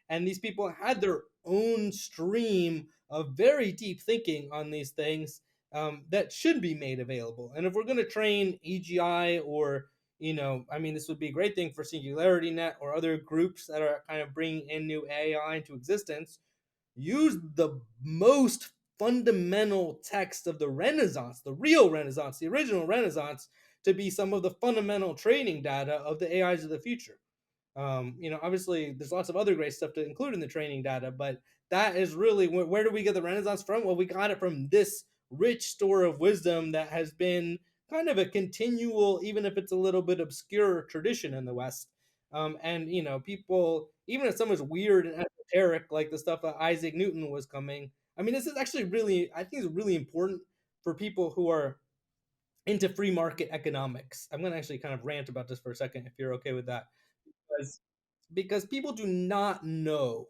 And these people had their own stream of very deep thinking on these things that should be made available. And if we're going to train AGI or, I mean, this would be a great thing for Singularity Net or other groups that are kind of bringing in new AI into existence, use the most fundamental text of the Renaissance, the real Renaissance, the original Renaissance, to be some of the fundamental training data of the AIs of the future. Obviously, there's lots of other great stuff to include in the training data, but that is really where do we get the Renaissance from? Well, we got it from this rich store of wisdom that has been kind of a continual, even if it's a little bit obscure, tradition in the West. And people, even if someone's weird and esoteric, like the stuff that Isaac Newton was coming. I mean, this is actually really, I think, it's really important for people who are into free market economics. I'm going to actually kind of rant about this for a second, if you're okay with that, because people do not know.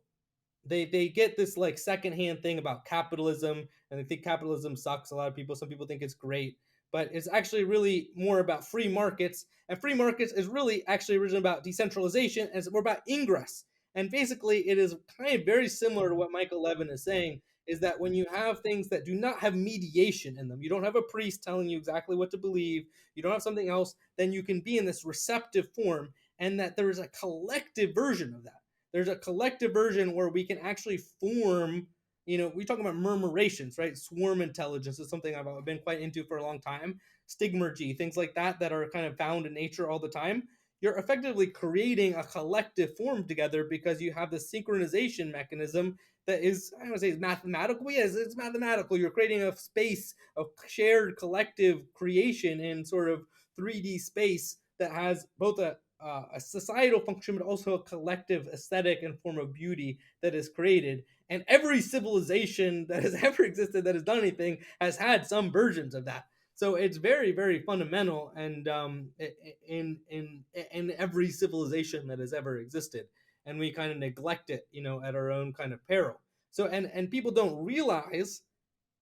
They get this like secondhand thing about capitalism, and they think capitalism sucks. A lot of people, some people think it's great, but it's actually really more about free markets. And free markets is really actually originally about decentralization, and it's more about ingress. And basically, it is kind of very similar to what Michael Levin is saying, is that when you have things that do not have mediation in them, you don't have a priest telling you exactly what to believe, you don't have something else, then you can be in this receptive form, and that there is a collective version of that. There's a collective version where we can actually form, we talk about murmurations, right? Swarm intelligence is something I've been quite into for a long time. Stigmergy, things like that are kind of found in nature all the time. You're effectively creating a collective form together because you have the synchronization mechanism that is, I don't want to say it's mathematical. Yes, it's mathematical. You're creating a space of shared collective creation in sort of 3D space that has both a societal function, but also a collective aesthetic and form of beauty that is created. And every civilization that has ever existed that has done anything has had some versions of that. So it's very, very fundamental, and in every civilization that has ever existed, and we kind of neglect it, at our own kind of peril. So and people don't realize,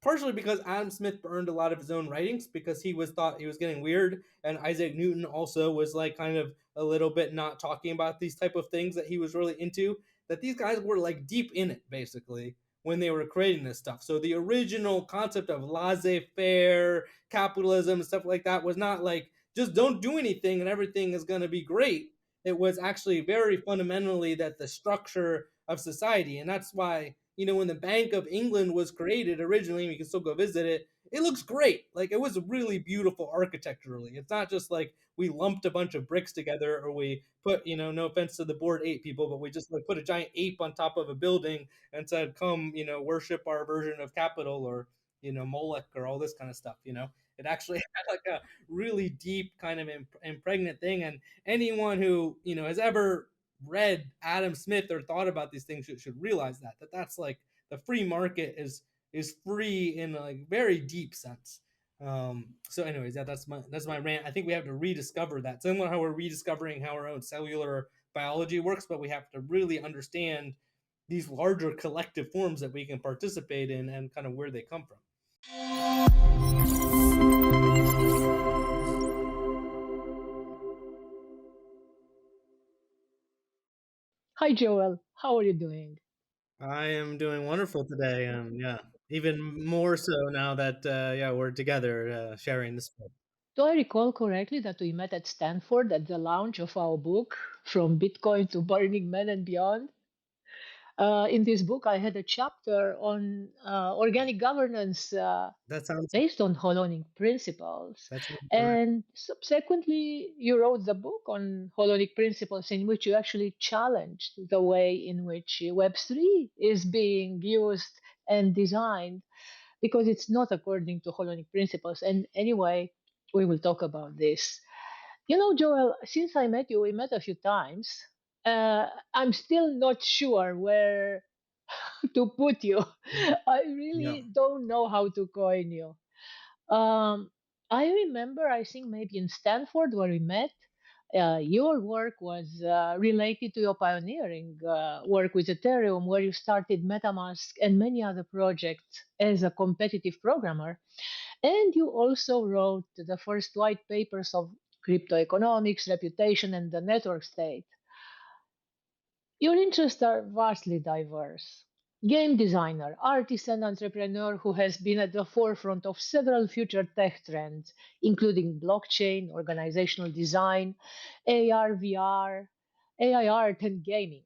partially because Adam Smith burned a lot of his own writings because he thought he was getting weird, and Isaac Newton also was like kind of a little bit not talking about these type of things that he was really into. That these guys were like deep in it basically when they were creating this stuff. So the original concept of laissez-faire capitalism and stuff like that was not like just don't do anything and everything is going to be great. It was actually very fundamentally that the structure of society, and that's why when the Bank of England was created originally, and you can still go visit it, it looks great. Like it was really beautiful architecturally. It's not just like we lumped a bunch of bricks together, or we put, no offense to the Bored Ape people, but we just like put a giant ape on top of a building and said, come, worship our version of capital, or, Moloch, or all this kind of stuff, It actually had like a really deep kind of impregnant thing. And anyone who, has ever read Adam Smith or thought about these things should realize that that's like the free market is free in a like very deep sense. So anyways, that's my rant. I think we have to rediscover that, similar how we're rediscovering how our own cellular biology works, but we have to really understand these larger collective forms that we can participate in and kind of where they come from. Hi, Joel. How are you doing? I am doing wonderful today, and yeah, even more so now that yeah, we're together sharing this. Do I recall correctly that we met at Stanford at the launch of our book, From Bitcoin to Burning Man and Beyond? In this book, I had a chapter on organic governance That sounds based on Holonic principles. that sounds correct. And subsequently, you wrote the book on Holonic principles, in which you actually challenged the way in which Web3 is being used and designed, because it's not according to Holonic principles. And anyway, we will talk about this. Joel, since I met you, we met a few times. I'm still not sure where to put you. I Yeah. really don't know how to coin you. Um, I remember, I think maybe in Stanford where we met, your work was related to your pioneering work with Ethereum, where you started MetaMask and many other projects as a competitive programmer. And you also wrote the first white papers of cryptoeconomics, reputation, and the network state. Your interests are vastly diverse. Game designer, artist, and entrepreneur who has been at the forefront of several future tech trends, including blockchain, organizational design, AR, VR, AI art, and gaming.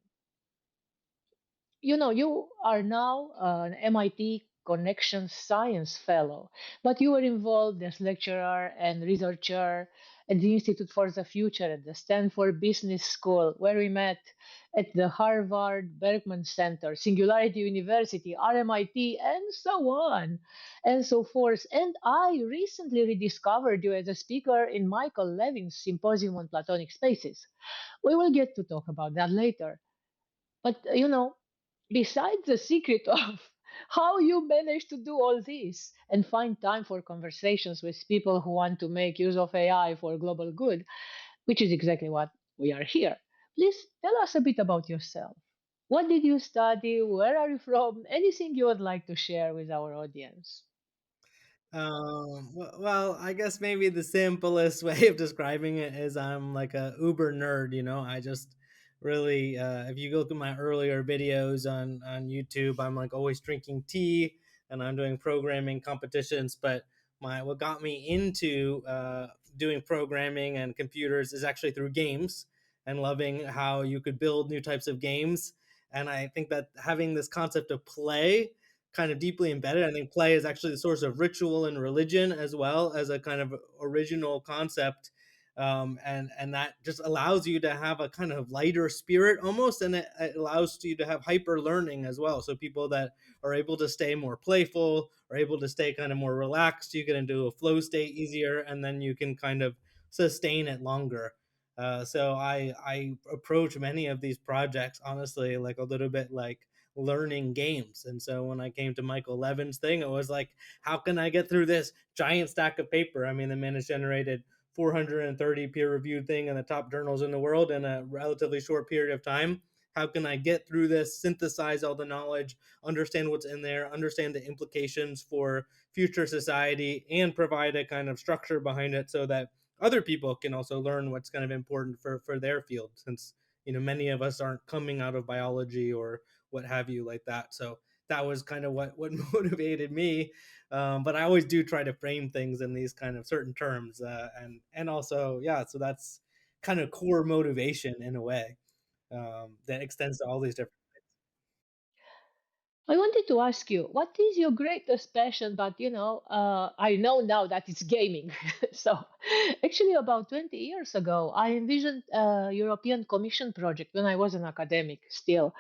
You are now an MIT Connection Science Fellow, but you were involved as lecturer and researcher at the Institute for the Future at the Stanford Business School, where we met at the Harvard Berkman Center, Singularity University, RMIT, and so on and so forth. And I recently rediscovered you as a speaker in Michael Levin's Symposium on Platonic Spaces. We will get to talk about that later. But besides the secret of how you manage to do all this and find time for conversations with people who want to make use of AI for global good, which is exactly what we are here, please tell us a bit about yourself. What did you study? Where are you from? Anything you would like to share with our audience? Well, I guess maybe the simplest way of describing it is I'm like a uber nerd. I just really, if you look at my earlier videos on YouTube, I'm like always drinking tea and I'm doing programming competitions. But what got me into doing programming and computers is actually through games and loving how you could build new types of games. And I think that having this concept of play kind of deeply embedded. I think play is actually the source of ritual and religion as well as a kind of original concept. And that just allows you to have a kind of lighter spirit almost, and it allows you to have hyper learning as well. So people that are able to stay more playful are able to stay kind of more relaxed. You get into a flow state easier, and then you can kind of sustain it longer. So I approach many of these projects honestly like a little bit like learning games. And so when I came to Michael Levin's thing, it was like, how can I get through this giant stack of paper? I mean, the man has generated 430 peer reviewed thing in the top journals in the world in a relatively short period of time. How can I get through this, synthesize all the knowledge, understand what's in there, understand the implications for future society, and provide a kind of structure behind it so that other people can also learn what's kind of important for their field, since many of us aren't coming out of biology or what have you like that. So that was kind of what motivated me. But I always do try to frame things in these kind of certain terms, and also yeah. So that's kind of core motivation in a way that extends to all these different. I wanted to ask you, what is your greatest passion? But I know now that it's gaming. So, actually, about 20 years ago, I envisioned a European Commission project when I was an academic still.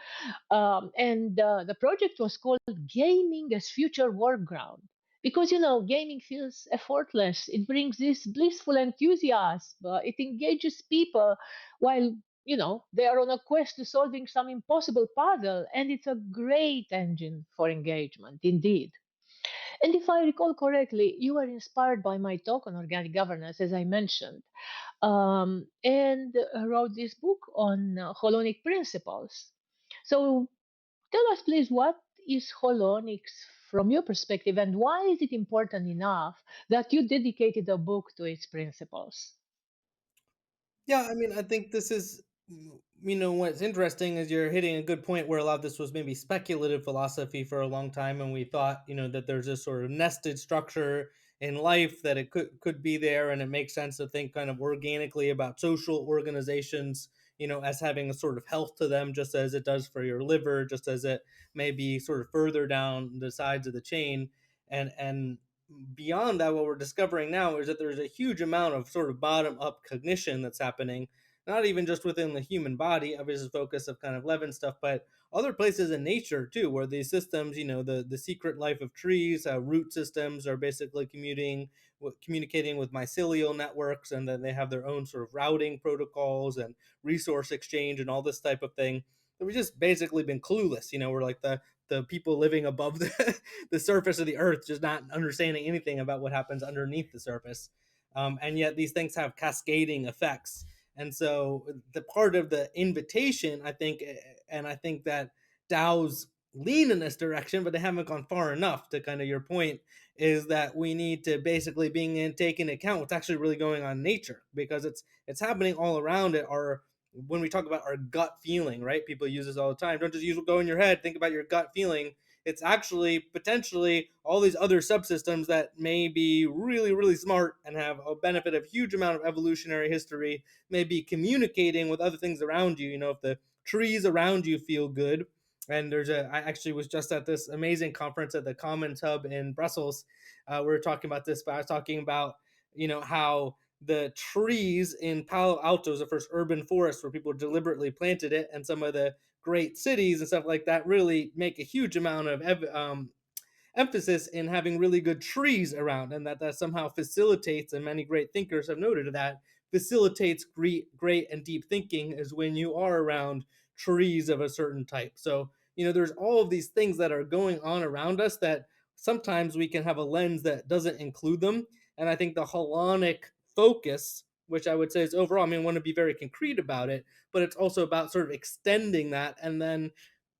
And the project was called Gaming as Future Work Ground. Because, gaming feels effortless. It brings this blissful enthusiasm. It engages people while they are on a quest to solving some impossible puzzle, and it's a great engine for engagement indeed. And if I recall correctly, you were inspired by my talk on organic governance, as I mentioned, and wrote this book on holonic principles. So tell us, please, what is holonics from your perspective, and why is it important enough that you dedicated a book to its principles? Yeah, I mean, I think this is, what's interesting is you're hitting a good point where a lot of this was maybe speculative philosophy for a long time, and we thought, that there's this sort of nested structure in life that it could be there, and it makes sense to think kind of organically about social organizations, as having a sort of health to them, just as it does for your liver, just as it may be sort of further down the sides of the chain, and beyond that, what we're discovering now is that there's a huge amount of sort of bottom up cognition that's happening, not even just within the human body, obviously, focus of kind of Levin stuff, but other places in nature too, where these systems, the secret life of trees, root systems are basically communicating with mycelial networks, and then they have their own sort of routing protocols and resource exchange and all this type of thing. So we've just basically been clueless. We're like the people living above the surface of the earth, just not understanding anything about what happens underneath the surface. And yet these things have cascading effects. And so the part of the invitation, I think, and I think that DAOs lean in this direction, but they haven't gone far enough to kind of your point, is that we need to basically take into account what's actually really going on in nature, because it's happening all around it. Our when we talk about our gut feeling, right? People use this all the time. Don't just use go in your head, think about your gut feeling. It's actually potentially all these other subsystems that may be really, really smart and have a benefit of huge amount of evolutionary history, may be communicating with other things around you. You know, if the trees around you feel good, and I actually was just at this amazing conference at the Commons Hub in Brussels. We were talking about this, but I was talking about, you know, how the trees in Palo Alto is the first urban forest where people deliberately planted it, and some of the great cities and stuff like that really make a huge amount of emphasis in having really good trees around, and that somehow facilitates, and many great thinkers have noted that facilitates great and deep thinking is when you are around trees of a certain type. So, you know, there's all of these things that are going on around us that sometimes we can have a lens that doesn't include them. And I think the holonic focus, which I would say is overall, I mean, I want to be very concrete about it, but it's also about sort of extending that, and then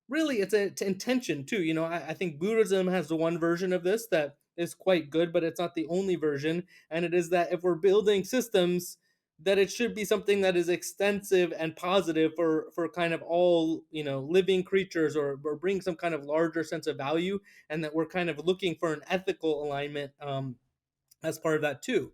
really it's intention too. You know, I think Buddhism has the one version of this that is quite good, but it's not the only version. And it is that if we're building systems, that it should be something that is extensive and positive for kind of all, you know, living creatures, or bring some kind of larger sense of value, and that we're kind of looking for an ethical alignment as part of that too,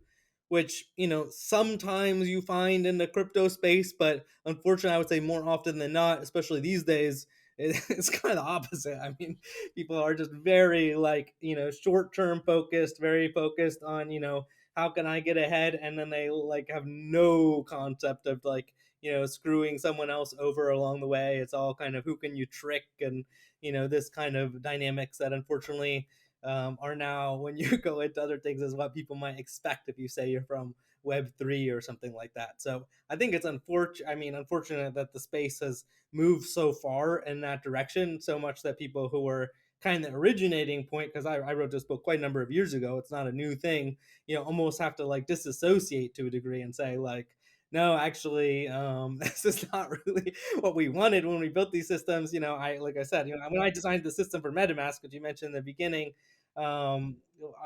which, you know, sometimes you find in the crypto space, but unfortunately I would say more often than not, especially these days, it's kind of the opposite. I mean, people are just very, like, you know, short term focused, very focused on, you know, how can I get ahead, and then they like have no concept of, like, you know, screwing someone else over along the way. It's all kind of who can you trick, and, you know, this kind of dynamics that unfortunately are now, when you go into other things, is what people might expect if you say you're from Web3 or something like that. So I think it's unfortunate. I mean, unfortunate that the space has moved so far in that direction, so much that people who were kind of originating point, because I wrote this book quite a number of years ago, it's not a new thing, you know, almost have to like disassociate to a degree and say, like, no, actually, this is not really what we wanted when we built these systems. You know, I, like I said, you know, when I designed the system for MetaMask, which you mentioned in the beginning,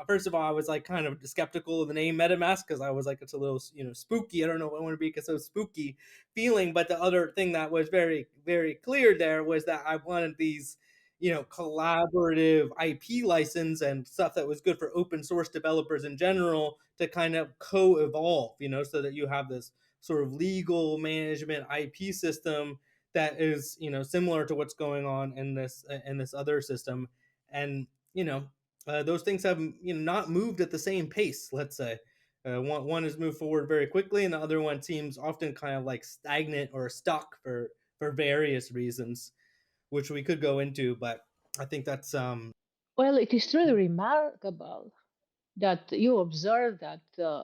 first of all, I was like kind of skeptical of the name MetaMask, because I was like, it's a little, you know, spooky. I don't know what I want to be, because so spooky feeling. But the other thing that was very, very clear there was that I wanted these, you know, collaborative IP license and stuff that was good for open source developers in general to kind of co-evolve, you know, so that you have this sort of legal management IP system that is, you know, similar to what's going on in this other system. And, you know, those things have, you know, not moved at the same pace. Let's say one has moved forward very quickly, and the other one seems often kind of like stagnant or stuck for various reasons, which we could go into. But I think that's Well, it is truly remarkable that you observe that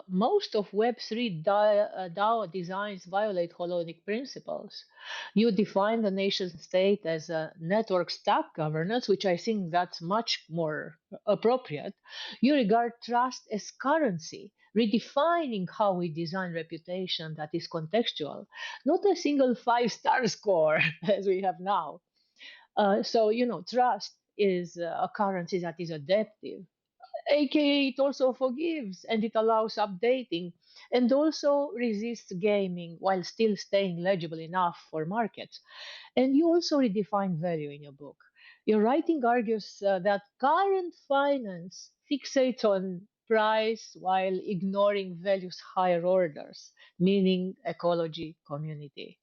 most of Web3 DAO designs violate Holonic principles. You define the nation state as a network stack governance, which I think that's much more appropriate. You regard trust as currency, redefining how we design reputation that is contextual, not a single five-star score as we have now. So, you know, trust is a currency that is adaptive, aka it also forgives and it allows updating and also resists gaming while still staying legible enough for markets. And you also redefine value in your book. Your writing argues that current finance fixates on price while ignoring values higher orders, meaning ecology, community.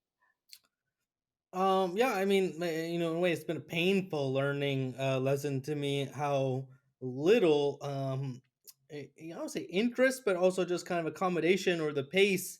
Yeah, I mean, you know, in a way, it's been a painful learning lesson to me how little, I would say interest, but also just kind of accommodation, or the pace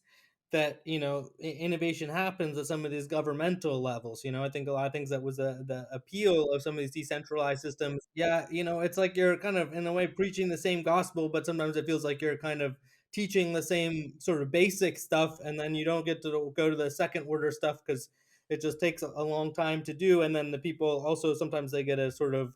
that, you know, innovation happens at some of these governmental levels. You know, I think a lot of things that was the appeal of some of these decentralized systems. Yeah, you know, it's like you're kind of in a way preaching the same gospel, but sometimes it feels like you're kind of teaching the same sort of basic stuff, and then you don't get to go to the second order stuff because it just takes a long time to do. And then the people also sometimes they get a sort of,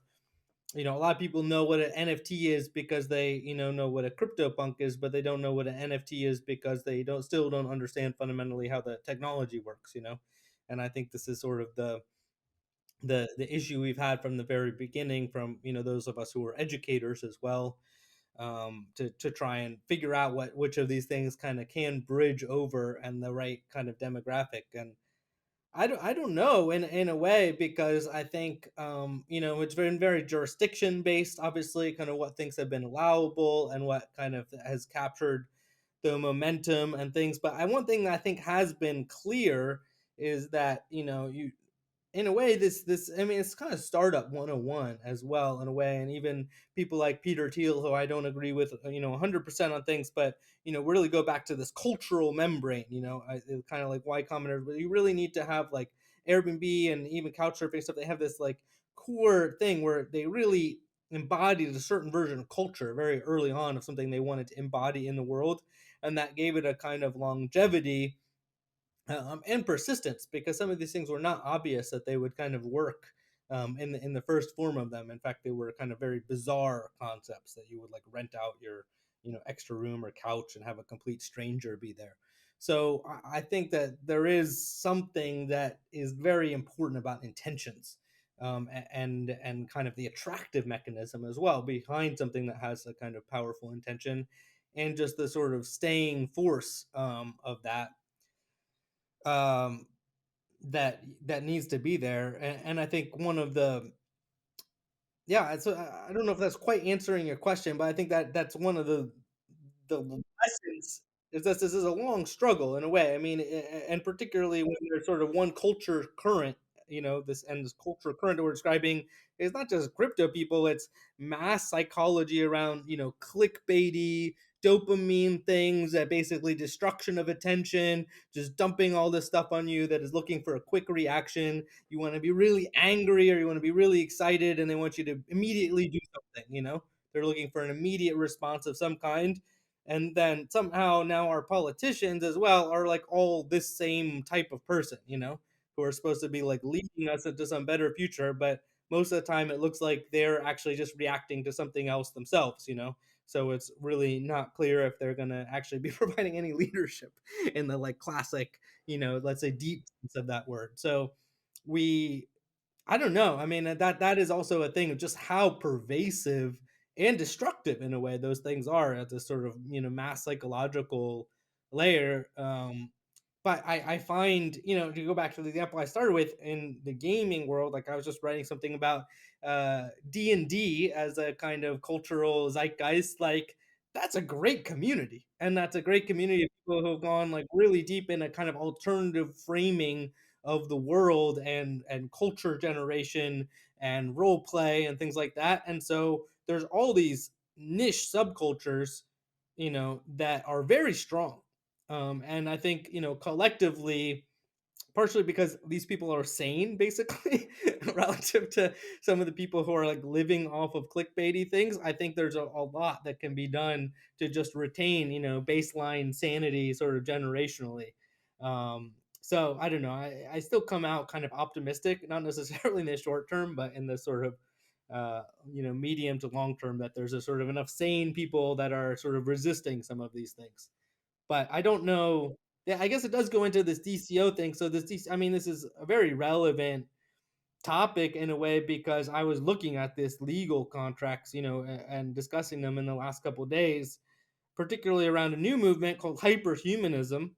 you know, a lot of people know what an NFT is because they, you know what a CryptoPunk is, but they don't know what an NFT is because they don't understand fundamentally how the technology works, you know. And I think this is sort of the issue we've had from the very beginning, from, you know, those of us who are educators as well, to try and figure out which of these things kind of can bridge over, and the right kind of demographic. And I don't know in a way, because I think it's been very jurisdiction based, obviously, kind of what things have been allowable and what kind of has captured the momentum and things. But one thing that I think has been clear is that you in a way, this I mean, it's kind of startup 101 as well, in a way. And even people like Peter Thiel, who I don't agree with 100% on things, but really go back to this cultural membrane. Kind of like Y Combinator, but you really need to have like Airbnb and even Couchsurfing stuff. They have this like core thing where they really embodied a certain version of culture very early on, of something they wanted to embody in the world, and that gave it a kind of longevity and persistence, because some of these things were not obvious that they would kind of work in the first form of them. In fact, they were kind of very bizarre concepts that you would like rent out your extra room or couch and have a complete stranger be there. So I think that there is something that is very important about intentions, and kind of the attractive mechanism as well behind something that has a kind of powerful intention, and just the sort of staying force of that, um, that needs to be there. And I think one of the yeah, it's I don't know if that's quite answering your question, but I think that that's one of the lessons, is that this is a long struggle in a way. I mean, and particularly when there's sort of one culture current, this culture current that we're describing is not just crypto people, it's mass psychology around, clickbaity, dopamine things, that basically destruction of attention, just dumping all this stuff on you that is looking for a quick reaction. You want to be really angry or you want to be really excited, and they want you to immediately do something, they're looking for an immediate response of some kind. And then somehow now our politicians as well are like all this same type of person, who are supposed to be like leading us into some better future, but most of the time it looks like they're actually just reacting to something else themselves, so it's really not clear if they're going to actually be providing any leadership in the like classic, let's say deep sense of that word. So we I don't know. I mean, that is also a thing of just how pervasive and destructive in a way those things are at this sort of mass psychological layer. But I find, to go back to the example I started with in the gaming world, like I was just writing something about D&D as a kind of cultural zeitgeist. Like that's a great community, and that's a great community of people who have gone like really deep in a kind of alternative framing of the world, and culture generation and role play and things like that. And so there's all these niche subcultures, that are very strong. And I think, collectively, partially because these people are sane, basically, relative to some of the people who are like living off of clickbaity things. I think there's a lot that can be done to just retain, baseline sanity sort of generationally. So I don't know. I still come out kind of optimistic, not necessarily in the short term, but in the sort of medium to long term, that there's a sort of enough sane people that are sort of resisting some of these things. But I don't know. Yeah, I guess it does go into this DCO thing. So I mean, this is a very relevant topic in a way, because I was looking at this legal contracts, and discussing them in the last couple of days, particularly around a new movement called hyperhumanism,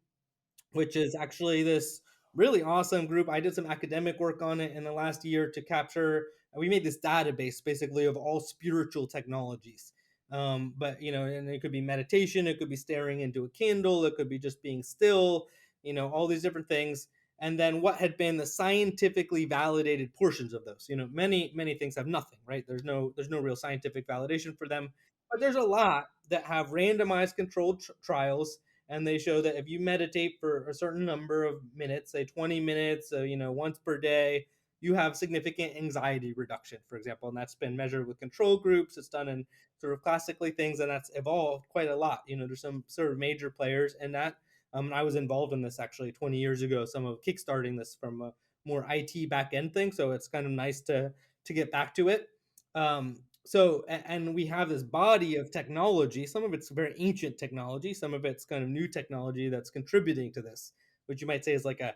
which is actually this really awesome group. I did some academic work on it in the last year to capture. We made this database basically of all spiritual technologies. But and it could be meditation, it could be staring into a candle, it could be just being still, all these different things. And then what had been the scientifically validated portions of those. Many things have nothing, right? There's no real scientific validation for them, but there's a lot that have randomized controlled trials, and they show that if you meditate for a certain number of minutes, say 20 minutes, once per day, you have significant anxiety reduction, for example. And that's been measured with control groups. It's done in sort of classically things, and that's evolved quite a lot. There's some sort of major players in that. I was involved in this actually 20 years ago, some of kickstarting this from a more IT back end thing. So it's kind of nice to get back to it. And we have this body of technology. Some of it's very ancient technology, some of it's kind of new technology that's contributing to this, which you might say is like an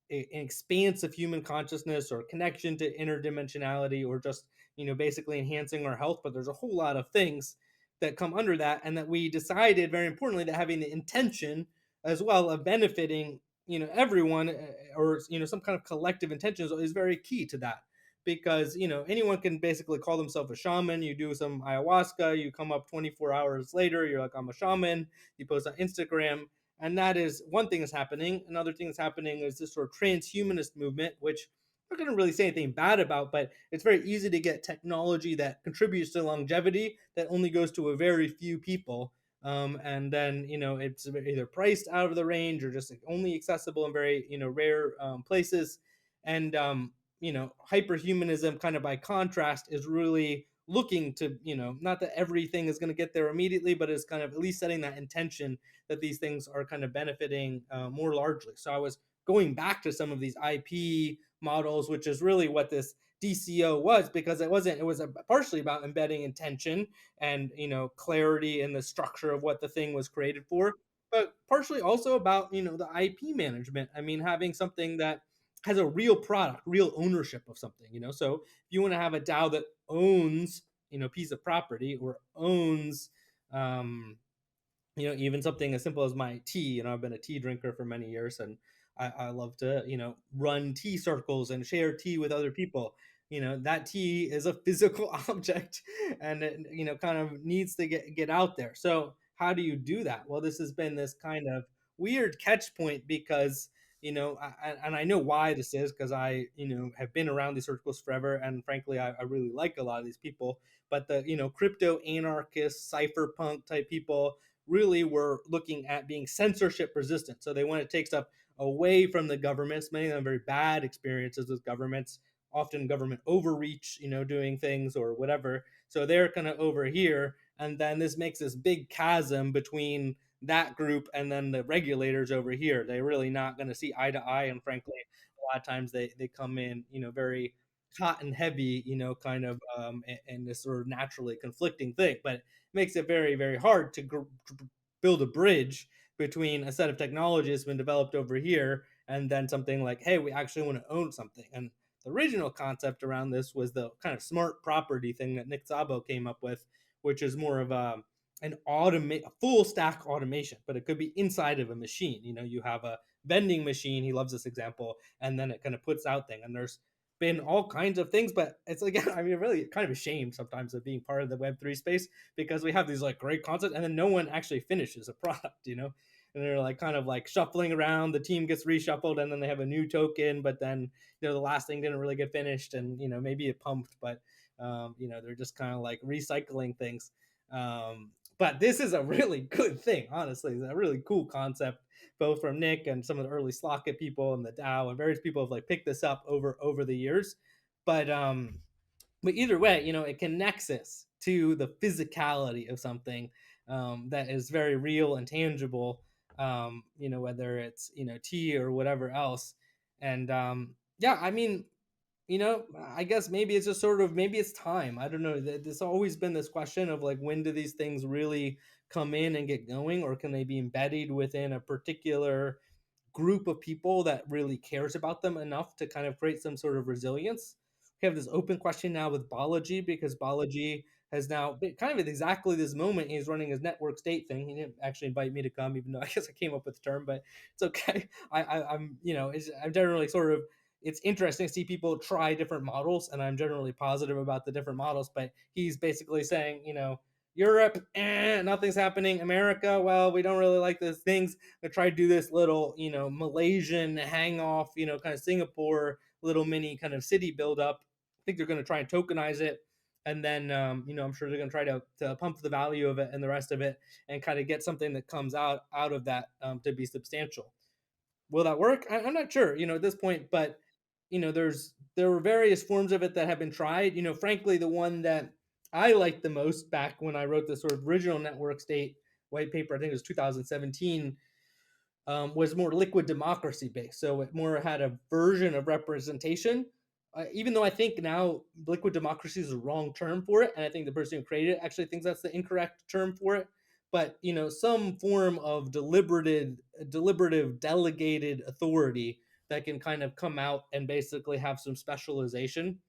expanse of human consciousness or connection to interdimensionality, or just basically enhancing our health. But there's a whole lot of things that come under that, and that we decided very importantly that having the intention as well of benefiting everyone, or some kind of collective intentions is very key to that, because anyone can basically call themselves a shaman. You do some ayahuasca, you come up 24 hours later, you're like, I'm a shaman. You post on Instagram, and that is one thing that's happening. Another thing that's happening is this sort of transhumanist movement, which I'm not going to really say anything bad about, but it's very easy to get technology that contributes to longevity that only goes to a very few people. And then it's either priced out of the range or just like only accessible in very rare places. And hyperhumanism, kind of by contrast, is really looking to not that everything is going to get there immediately, but it's kind of at least setting that intention that these things are kind of benefiting more largely. So I was going back to some of these IP models, which is really what this DCO was, because it wasn't. It was partially about embedding intention and clarity in the structure of what the thing was created for, but partially also about the IP management. I mean, having something that has a real product, real ownership of something. So if you want to have a DAO that owns a piece of property, or owns even something as simple as my tea. I've been a tea drinker for many years, and I love to run tea circles and share tea with other people. That tea is a physical object, and it kind of needs to get out there. So how do you do that? Well, this has been this kind of weird catch point, because and I know why this is, because I have been around these circles forever, and frankly I really like a lot of these people. But the crypto anarchist cypherpunk type people really were looking at being censorship resistant. So they want to take stuff away from the governments. Many of them very bad experiences with governments, often government overreach, doing things or whatever. So they're kind of over here. And then this makes this big chasm between that group and then the regulators over here. They're really not going to see eye to eye. And frankly, a lot of times they come in, very hot and heavy, kind of, and this sort of naturally conflicting thing. But it makes it very, very hard to build a bridge between a set of technologies that's been developed over here and then something like, hey, we actually want to own something. And the original concept around this was the kind of smart property thing that Nick Szabo came up with, which is more of a full stack automation, but it could be inside of a machine. You have a vending machine. He loves this example, and then it kind of puts out thing. And there's been all kinds of things, but it's again, I mean, really kind of ashamed sometimes of being part of the Web3 space, because we have these like great concepts, and then no one actually finishes a product, and they're like kind of like shuffling around. The team gets reshuffled, and then they have a new token, but then the last thing didn't really get finished, and maybe it pumped, but they're just kind of like recycling things. But this is a really good thing, honestly. It's a really cool concept, both from Nick and some of the early Slockit people and the DAO, and various people have like picked this up over the years. But either way, it connects us to the physicality of something that is very real and tangible. Whether it's tea or whatever else. And yeah, I mean, I guess maybe it's just sort of, maybe it's time. I don't know. There's always been this question of like, when do these things really come in and get going, or can they be embedded within a particular group of people that really cares about them enough to kind of create some sort of resilience? We have this open question now with Balaji, because Balaji has now been kind of at exactly this moment. He's running his network state thing. He didn't actually invite me to come, even though I guess I came up with the term, but it's okay. I'm I'm generally sort of, it's interesting to see people try different models, and I'm generally positive about the different models. But he's basically saying, Europe, nothing's happening. America, well, we don't really like those things. They try to do this little, Malaysian hang off, kind of Singapore little mini kind of city build up. I think they're going to try and tokenize it. And then, I'm sure they're going to try to pump the value of it and the rest of it, and kind of get something that comes out of that to be substantial. Will that work? I'm not sure, at this point, but there were various forms of it that have been tried. Frankly, the one that I liked the most back when I wrote the sort of original network state white paper, I think it was 2017, was more liquid democracy based. So it more had a version of representation. Even though I think now liquid democracy is the wrong term for it, and I think the person who created it actually thinks that's the incorrect term for it. But some form of deliberative delegated authority that can kind of come out and basically have some specialization,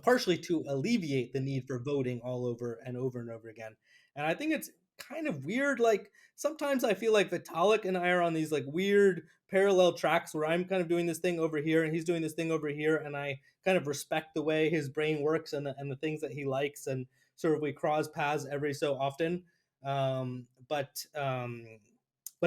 partially to alleviate the need for voting all over and over and over again. And I think it's kind of weird. Like sometimes I feel like Vitalik and I are on these like weird parallel tracks where I'm kind of doing this thing over here and he's doing this thing over here, and I kind of respect the way his brain works and the things that he likes, and sort of we cross paths every so often. But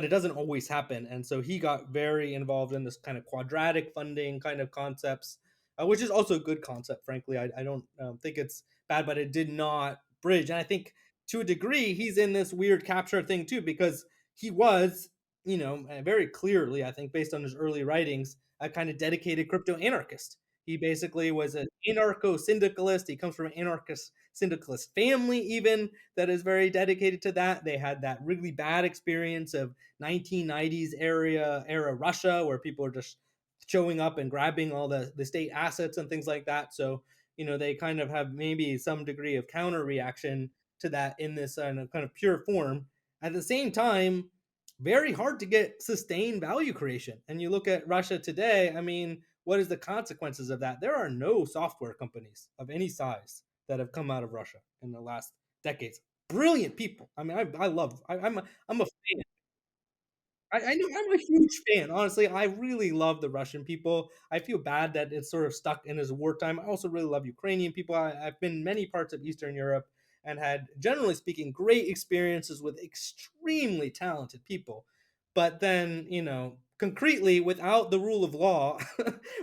it doesn't always happen, and so he got very involved in this kind of quadratic funding kind of concepts, which is also a good concept. Frankly, I don't think it's bad, but it did not bridge. And I think to a degree, he's in this weird capture thing too, because he was, very clearly, I think, based on his early writings, a kind of dedicated crypto anarchist. He basically was an anarcho syndicalist. He comes from an anarchist syndicalist family, even that is very dedicated to that. They had that really bad experience of 1990s era Russia, where people are just showing up and grabbing all the state assets and things like that. So they kind of have maybe some degree of counter reaction to that in this kind of pure form. At the same time, very hard to get sustained value creation. And you look at Russia today, I mean, what is the consequences of that? There are no software companies of any size that have come out of Russia in the last decades. Brilliant people. I mean, I love. I'm a fan. I know I'm a huge fan. Honestly, I really love the Russian people. I feel bad that it's sort of stuck in his wartime. I also really love Ukrainian people. I've been in many parts of Eastern Europe and had, generally speaking, great experiences with extremely talented people. But then, concretely, without the rule of law,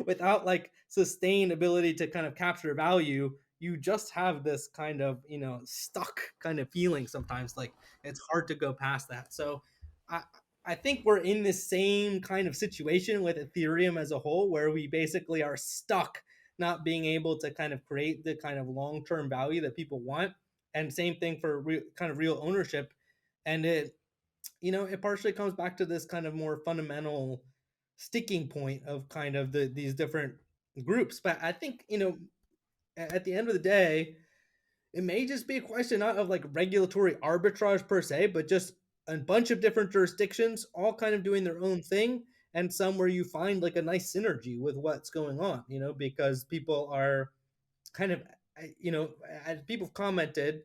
without like sustained ability to kind of capture value, you just have this kind of, stuck kind of feeling sometimes. Like it's hard to go past that. So, I, I think we're in the same kind of situation with Ethereum as a whole, where we basically are stuck not being able to kind of create the kind of long term value that people want. And same thing for kind of real ownership. And it partially comes back to this kind of more fundamental sticking point of kind of these different groups. But I think, at the end of the day, it may just be a question not of like regulatory arbitrage per se, but just a bunch of different jurisdictions all kind of doing their own thing, and some where you find like a nice synergy with what's going on, because people are kind of, as people have commented,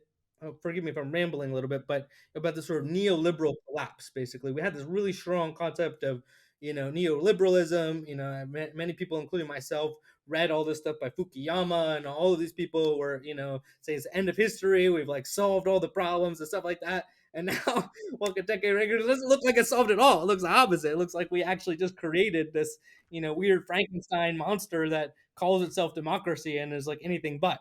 forgive me if I'm rambling a little bit, but about the sort of neoliberal collapse. Basically, we had this really strong concept of, neoliberalism. Many people, including myself, read all this stuff by Fukuyama, and all of these people were, saying it's the end of history. We've like solved all the problems and stuff like that. And now, well, decade later, it doesn't look like it solved it all. It looks the opposite. It looks like we actually just created this, weird Frankenstein monster that calls itself democracy and is like anything but.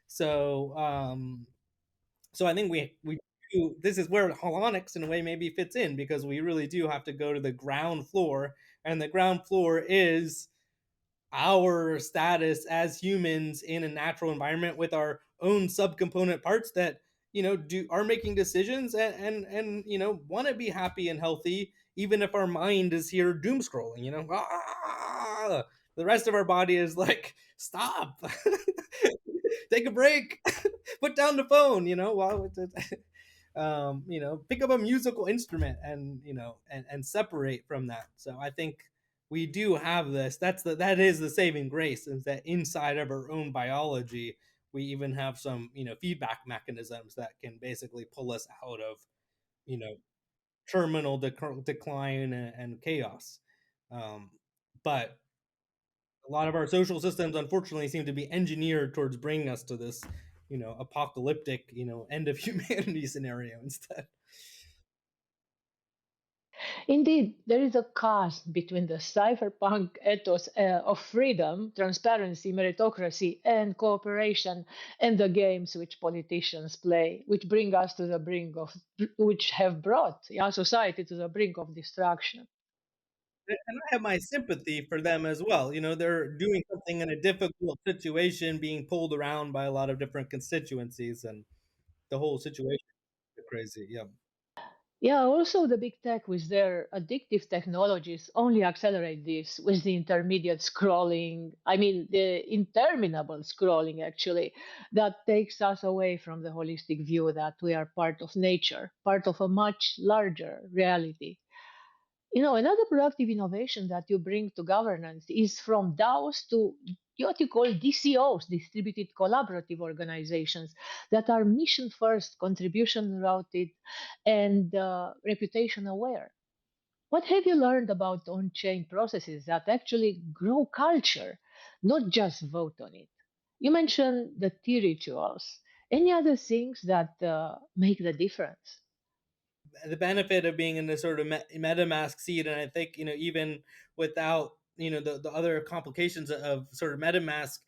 So I think we do, this is where Holonics in a way maybe fits in, because we really do have to go to the ground floor, and the ground floor is our status as humans in a natural environment with our own subcomponent parts that do are making decisions and want to be happy and healthy, even if our mind is here doom scrolling. The rest of our body is like, stop. Take a break. Put down the phone, while pick up a musical instrument, and and separate from that. So I think we do have this. That is the saving grace, is that inside of our own biology, we even have some feedback mechanisms that can basically pull us out of you know terminal decline and chaos. But a lot of our social systems, unfortunately, seem to be engineered towards bringing us to this apocalyptic end of humanity scenario instead. Indeed, there is a chasm between the cypherpunk ethos of freedom, transparency, meritocracy, and cooperation, and the games which politicians play, which bring us to the brink of, which have brought our society to the brink of destruction. And I have my sympathy for them as well. They're doing something in a difficult situation, being pulled around by a lot of different constituencies, and the whole situation is crazy. Yeah. Yeah, also the big tech with their addictive technologies only accelerate this with the intermediate scrolling. I mean, the interminable scrolling, actually, that takes us away from the holistic view that we are part of nature, part of a much larger reality. Another productive innovation that you bring to governance is from DAOs to what you call DCOs, distributed collaborative organizations, that are mission first, contribution routed, and reputation aware. What have you learned about on chain processes that actually grow culture, not just vote on it? You mentioned the tea rituals. Any other things that make the difference? The benefit of being in this sort of MetaMask seed, and I think even without the other complications of sort of MetaMask,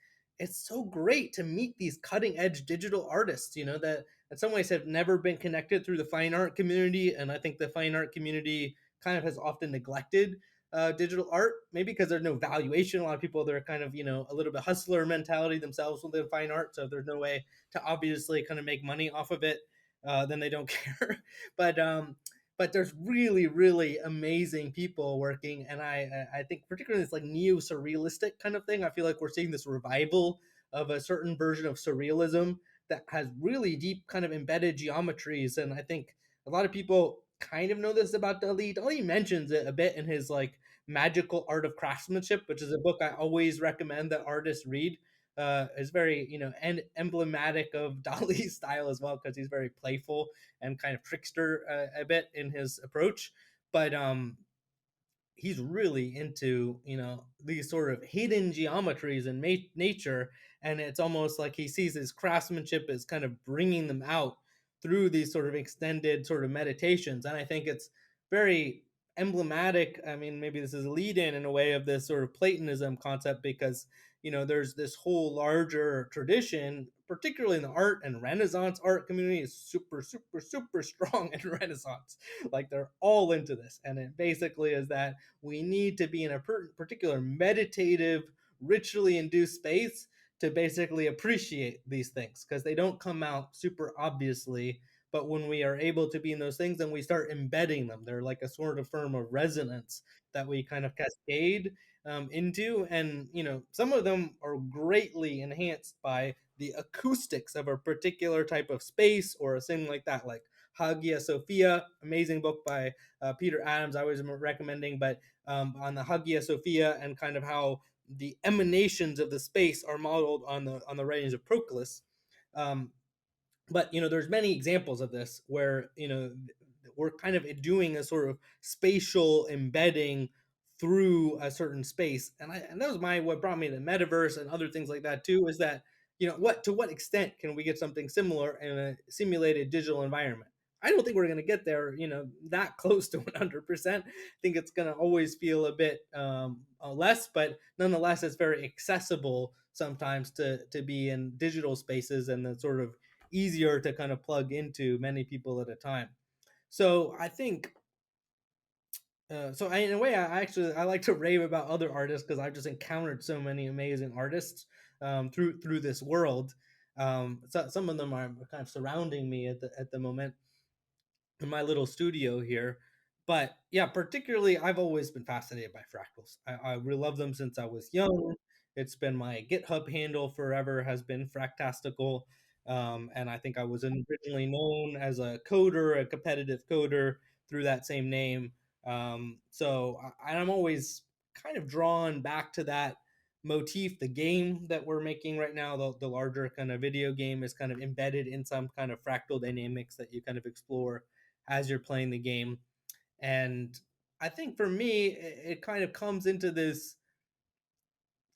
it's so great to meet these cutting edge digital artists. That in some ways have never been connected through the fine art community, and I think the fine art community kind of has often neglected digital art, maybe because there's no valuation. A lot of people, they're kind of a little bit hustler mentality themselves within fine art, so there's no way to obviously kind of make money off of it. Then they don't care. but but there's really really amazing people working, and I think particularly this like neo surrealistic kind of thing. I feel like we're seeing this revival of a certain version of surrealism that has really deep kind of embedded geometries, and I think a lot of people kind of know this about Dali. Dali mentions it a bit in his like Magical Art of Craftsmanship, which is a book I always recommend that artists read. Is very and emblematic of Dali's style as well, because he's very playful and kind of trickster a bit in his approach. But he's really into these sort of hidden geometries in nature, and it's almost like he sees his craftsmanship as kind of bringing them out through these sort of extended sort of meditations. And I think it's very emblematic. I mean, maybe this is a lead in a way of this sort of Platonism concept, because there's this whole larger tradition, particularly in the art and Renaissance art community, is super super super strong in Renaissance. Like they're all into this, and it basically is that we need to be in a particular meditative, ritually induced space to basically appreciate these things, because they don't come out super obviously. But when we are able to be in those things, then we start embedding them. They're like a sort of form of resonance that we kind of cascade into. And some of them are greatly enhanced by the acoustics of a particular type of space or a thing like that, like Hagia Sophia, amazing book by Peter Adams, I was recommending. But on the Hagia Sophia, and kind of how the emanations of the space are modeled on the writings of Proclus. Um, but there's many examples of this where we're kind of doing a sort of spatial embedding through a certain space. And that was what brought me to metaverse and other things like that too, is that what extent can we get something similar in a simulated digital environment? I don't think we're going to get there that close to 100%. I think it's going to always feel a bit less, but nonetheless it's very accessible sometimes to be in digital spaces, and the sort of easier to kind of plug into many people at a time. So I think, in a way, I like to rave about other artists, because I've just encountered so many amazing artists through this world. So some of them are kind of surrounding me at the moment in my little studio here. But yeah, particularly, I've always been fascinated by fractals. I really love them since I was young. It's been my GitHub handle forever, has been Fractastical. And I think I was originally known as a coder, a competitive coder, through that same name. I'm always kind of drawn back to that motif. The game that we're making right now, the larger kind of video game, is kind of embedded in some kind of fractal dynamics that you kind of explore as you're playing the game. And I think for me, it kind of comes into this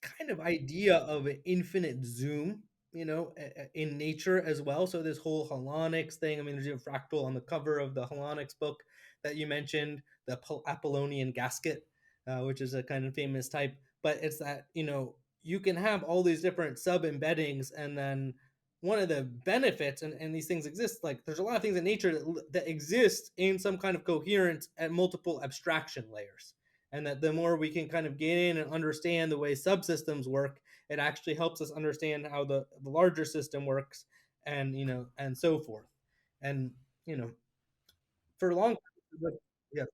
kind of idea of an infinite zoom, in nature as well. So this whole Holonics thing. I mean, there's a fractal on the cover of the Holonics book that you mentioned, the Apollonian gasket, which is a kind of famous type. But it's that you can have all these different sub embeddings, and then one of the benefits, and these things exist, like there's a lot of things in nature that exist in some kind of coherence at multiple abstraction layers, and that the more we can kind of get in and understand the way subsystems work, it actually helps us understand how the larger system works, and and so forth. And for a long time, yeah.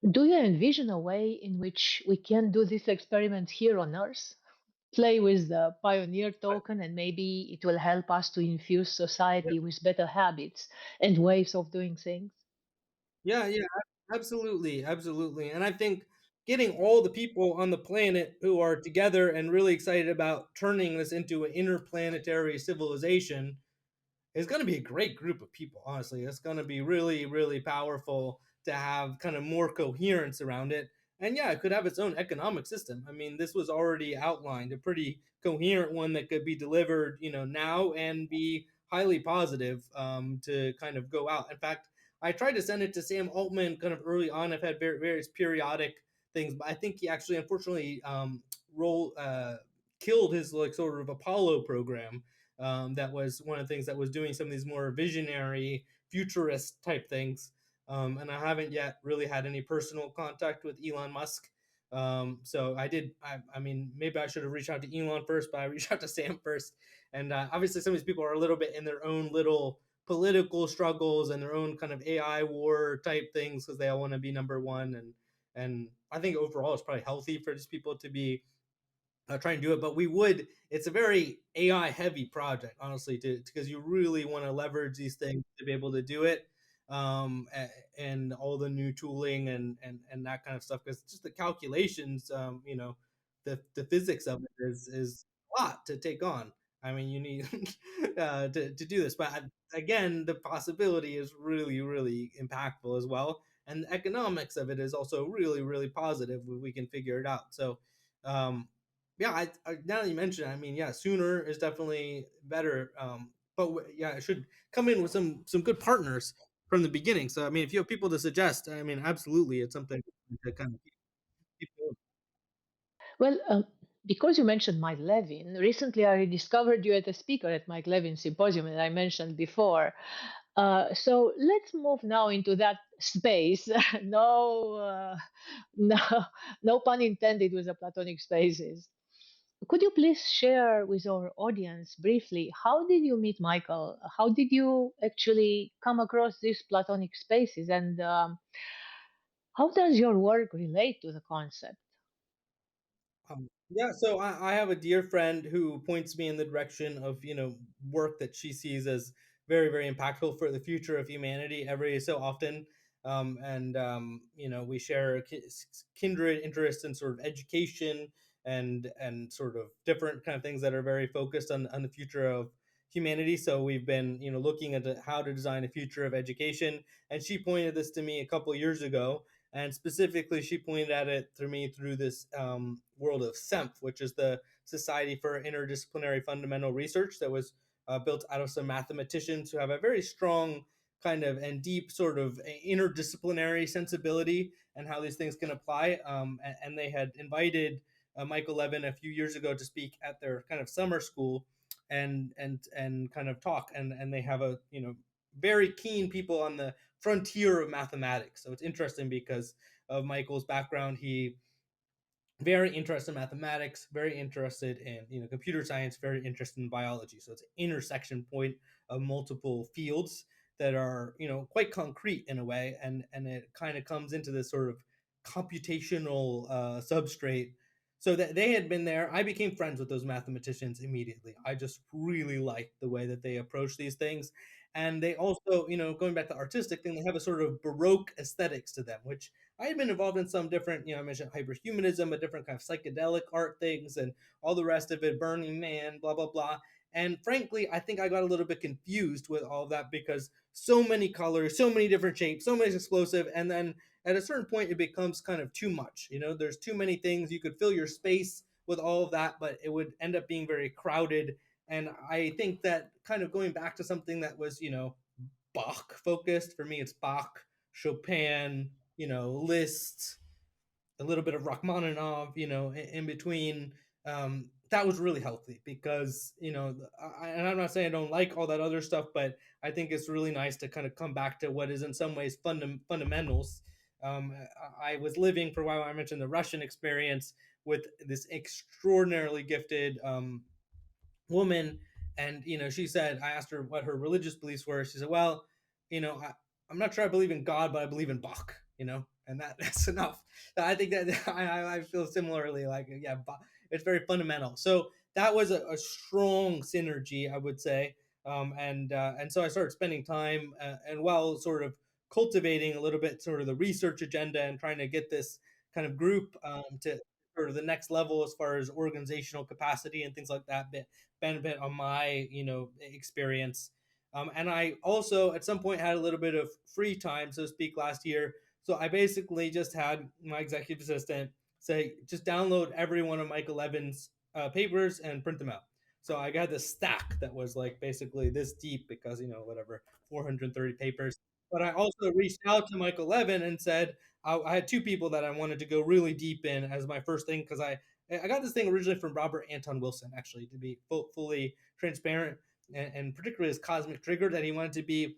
Do you envision a way in which we can do this experiment here on Earth? Play with the pioneer token, and maybe it will help us to infuse Yeah, society with better habits and ways of doing things. yeah, yeah. Absolutely, absolutely. And I think getting all the people on the planet who are together and really excited about turning this into an interplanetary civilization is going to be a great group of people, honestly. It's going to be really, really powerful to have kind of more coherence around it. And yeah, it could have its own economic system. I mean, this was already outlined, a pretty coherent one that could be delivered, now and be highly positive, to kind of go out. In fact, I tried to send it to Sam Altman kind of early on. I've had various periodic things, but I think he actually, unfortunately, roll killed his like sort of Apollo program. That was one of the things that was doing some of these more visionary, futurist type things. And I haven't yet really had any personal contact with Elon Musk. So I did. I mean, maybe I should have reached out to Elon first, but I reached out to Sam first. And obviously, some of these people are a little bit in their own little political struggles and their own kind of AI war type things because they all want to be number one. And I think overall, it's probably healthy for these people to be try and do it. But we would. It's a very AI heavy project, honestly, because you really want to leverage these things to be able to do it, and all the new tooling and that kind of stuff. Because just the calculations, the physics of it is a lot to take on. I mean, you need to do this, but again, the possibility is really, really impactful as well, and the economics of it is also really, really positive if we can figure it out. So, um, yeah, now that you mention it, I mean, yeah, sooner is definitely better. But yeah, it should come in with some good partners from the beginning. So I mean, if you have people to suggest, I mean, absolutely, it's something to kind of keep going. Well, because you mentioned Mike Levin, recently I discovered you as a speaker at Mike Levin symposium that I mentioned before. So let's move now into that space. No, no, no pun intended with the Platonic spaces. Could you please share with our audience briefly how did you meet Michael? How did you actually come across these Platonic spaces, and how does your work relate to the concept? Yeah, so I have a dear friend who points me in the direction of work that she sees as very, very impactful for the future of humanity every so often. And we share kindred interests in sort of education and sort of different kind of things that are very focused on the future of humanity. So we've been looking at how to design a future of education, and she pointed this to me a couple of years ago, and specifically, she pointed at it through me through this world of SEMF, which is the Society for Interdisciplinary Fundamental Research, that was built out of some mathematicians who have a very strong kind of and deep sort of interdisciplinary sensibility and how these things can apply. And they had invited Michael Levin a few years ago to speak at their kind of summer school and kind of talk. And they have a very keen people on the frontier of mathematics. So it's interesting because of Michael's background. He very interested in mathematics, very interested in computer science, very interested in biology. So it's an intersection point of multiple fields that are quite concrete in a way, and it kind of comes into this sort of computational substrate. So that they had been there, I became friends with those mathematicians immediately. I just really liked the way that they approach these things, and they also, going back to the artistic thing, they have a sort of baroque aesthetics to them, which I had been involved in some different, I mentioned hyperhumanism, a different kind of psychedelic art things, and all the rest of it, Burning Man, blah, blah, blah. And frankly, I think I got a little bit confused with all of that because so many colors, so many different shapes, so many explosive. And then at a certain point, it becomes kind of too much. There's too many things. You could fill your space with all of that, but it would end up being very crowded. And I think that kind of going back to something that was, Bach focused. For me, it's Bach, Chopin, Liszt, a little bit of Rachmaninoff, in between. That was really healthy because, and I'm not saying I don't like all that other stuff, but I think it's really nice to kind of come back to what is in some ways fundamentals. I was living for a while. I mentioned the Russian experience with this extraordinarily gifted woman, and she said, I asked her what her religious beliefs were. She said, well, I'm not sure I believe in God, but I believe in Bach, and that's enough. I think that I feel similarly, like, yeah, it's very fundamental. So that was a strong synergy, I would say. And so I started spending time, and while sort of cultivating a little bit sort of the research agenda and trying to get this kind of group to sort of the next level as far as organizational capacity and things like that. Been a bit on my experience, and I also at some point had a little bit of free time, so to speak, last year. So I basically just had my executive assistant say, just download every one of Michael Levin's papers and print them out. So I got this stack that was like basically this deep because, whatever, 430 papers. But I also reached out to Michael Levin and said, I had two people that I wanted to go really deep in as my first thing because I got this thing originally from Robert Anton Wilson, actually, to be fully transparent, and particularly his cosmic trigger, that he wanted to be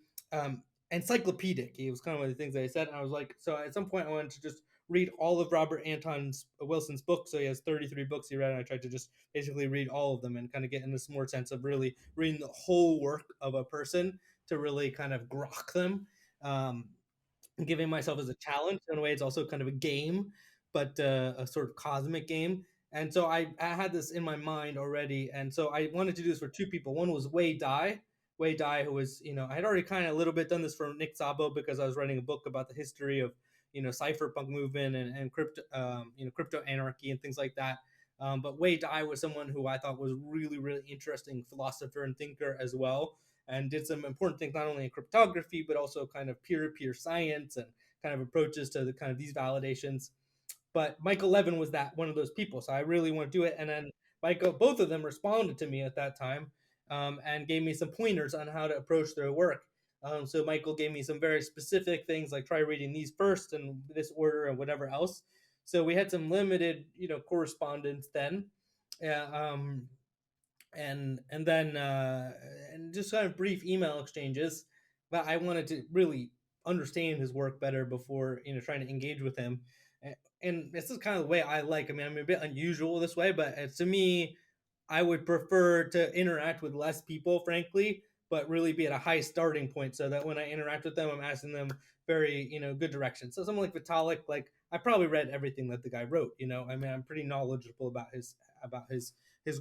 encyclopedic. He was kind of one of the things that I said. And I was like, so at some point I wanted to just read all of Robert Anton Wilson's books. So he has 33 books he read, and I tried to just basically read all of them and kind of get in this more sense of really reading the whole work of a person to really kind of grok them. Um, Giving myself as a challenge. In a way, it's also kind of a game, but a sort of cosmic game. And so I had this in my mind already, and so I wanted to do this for two people. One was Wei Dai, who was, I had already kind of a little bit done this for Nick Szabo because I was writing a book about the history of, cypherpunk movement and crypto, crypto anarchy and things like that. But Wei Dai was someone who I thought was really, really interesting philosopher and thinker as well, and did some important things not only in cryptography but also kind of peer-to-peer science and kind of approaches to the kind of these validations. But Michael Levin was that one of those people, so I really want to do it. And then Michael, both of them responded to me at that time, and gave me some pointers on how to approach their work. So Michael gave me some very specific things like try reading these first in this order and whatever else. So we had some limited, correspondence then. Yeah, and then and just kind of brief email exchanges. But I wanted to really understand his work better before, trying to engage with him. And this is kind of the way I like. I mean, I'm a bit unusual this way, but to me, I would prefer to interact with less people, frankly, but really be at a high starting point so that when I interact with them, I'm asking them very, good directions. So someone like Vitalik, like I probably read everything that the guy wrote. I mean, I'm pretty knowledgeable about his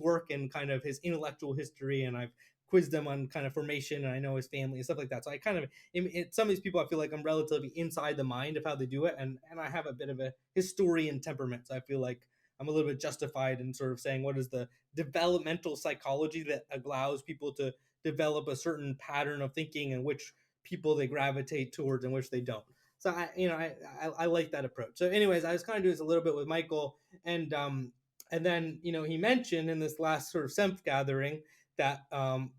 work and kind of his intellectual history, and I've quizzed him on kind of formation, and I know his family and stuff like that. So I kind of, some of these people, I feel like I'm relatively inside the mind of how they do it, and I have a bit of a historian temperament, so I feel like I'm a little bit justified in sort of saying what is the developmental psychology that allows people to develop a certain pattern of thinking and which people they gravitate towards and which they don't. So I like that approach. So anyways, I was kind of doing this a little bit with Michael, and then he mentioned in this last sort of SEMF gathering that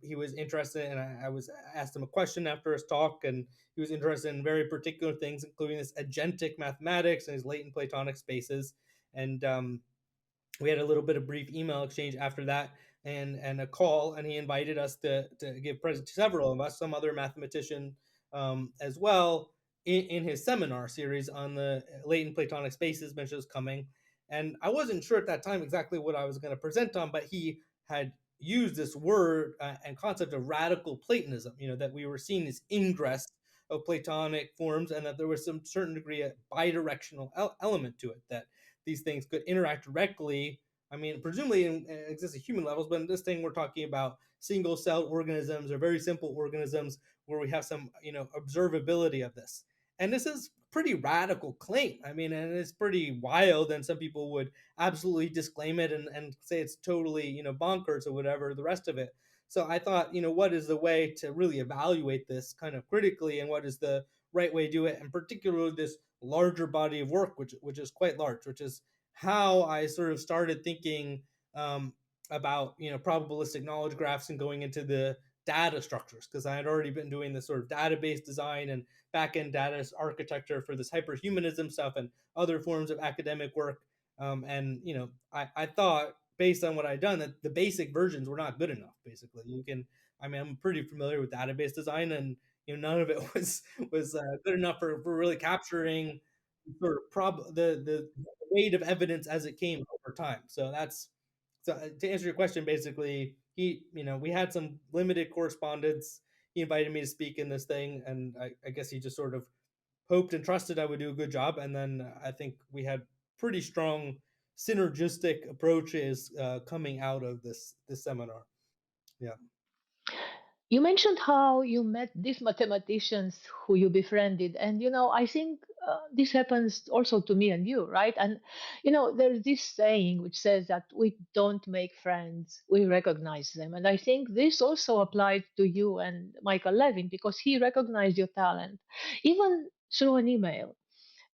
he was interested, and I was asked him a question after his talk, and he was interested in very particular things, including this agentic mathematics and his latent Platonic spaces. And we had a little bit of brief email exchange after that, and a call, and he invited us to give present to several of us, some other mathematician as well, in his seminar series on the latent Platonic spaces, which was coming. And I wasn't sure at that time exactly what I was going to present on, but he had used this word and concept of radical Platonism, that we were seeing this ingress of Platonic forms, and that there was some certain degree of bidirectional element to it, that these things could interact directly. I mean, presumably exist at human levels, but in this thing, we're talking about single-celled organisms or very simple organisms where we have some, observability of this. And this is pretty radical claim. I mean, and it's pretty wild, and some people would absolutely disclaim it and say it's totally, bonkers or whatever, the rest of it. So I thought, what is the way to really evaluate this kind of critically, and what is the right way to do it, and particularly this larger body of work, which is quite large, which is how I sort of started thinking about probabilistic knowledge graphs and going into the data structures, because I had already been doing this sort of database design and backend data architecture for this hyperhumanism stuff and other forms of academic work. And I thought based on what I'd done that the basic versions were not good enough. Basically, I mean, I'm pretty familiar with database design, and none of it was good enough for really capturing sort of the weight of evidence as it came over time. So that's so to answer your question, basically, we had some limited correspondence. He invited me to speak in this thing, and I guess he just sort of hoped and trusted I would do a good job. And then I think we had pretty strong synergistic approaches coming out of this seminar. Yeah. You mentioned how you met these mathematicians who you befriended, and I think this happens also to me and you, right? And there's this saying which says that we don't make friends, we recognize them. And I think this also applied to you and Michael Levin because he recognized your talent, even through an email.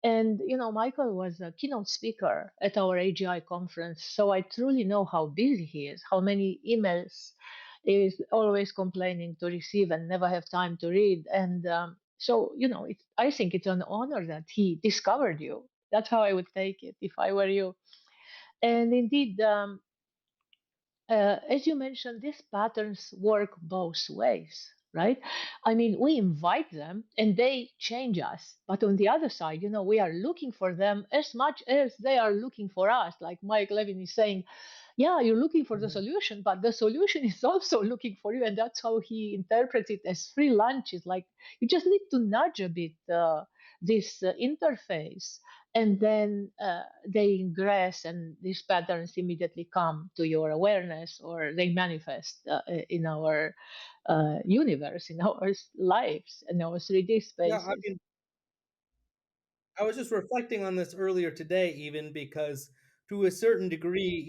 And Michael was a keynote speaker at our AGI conference, so I truly know how busy he is, how many emails he is always complaining to receive and never have time to read. And so, I think it's an honor that he discovered you. That's how I would take it if I were you. And indeed, as you mentioned, these patterns work both ways, right? I mean, we invite them and they change us. But on the other side, we are looking for them as much as they are looking for us. Like Mike Levin is saying, yeah, you're looking for the Mhm. solution, but the solution is also looking for you. And that's how he interprets it as free lunches. Like you just need to nudge a bit this interface and then they ingress and these patterns immediately come to your awareness or they manifest in our universe, in our lives, in our 3D Yeah, I spaces. mean, I was just reflecting on this earlier today, even because to a certain degree,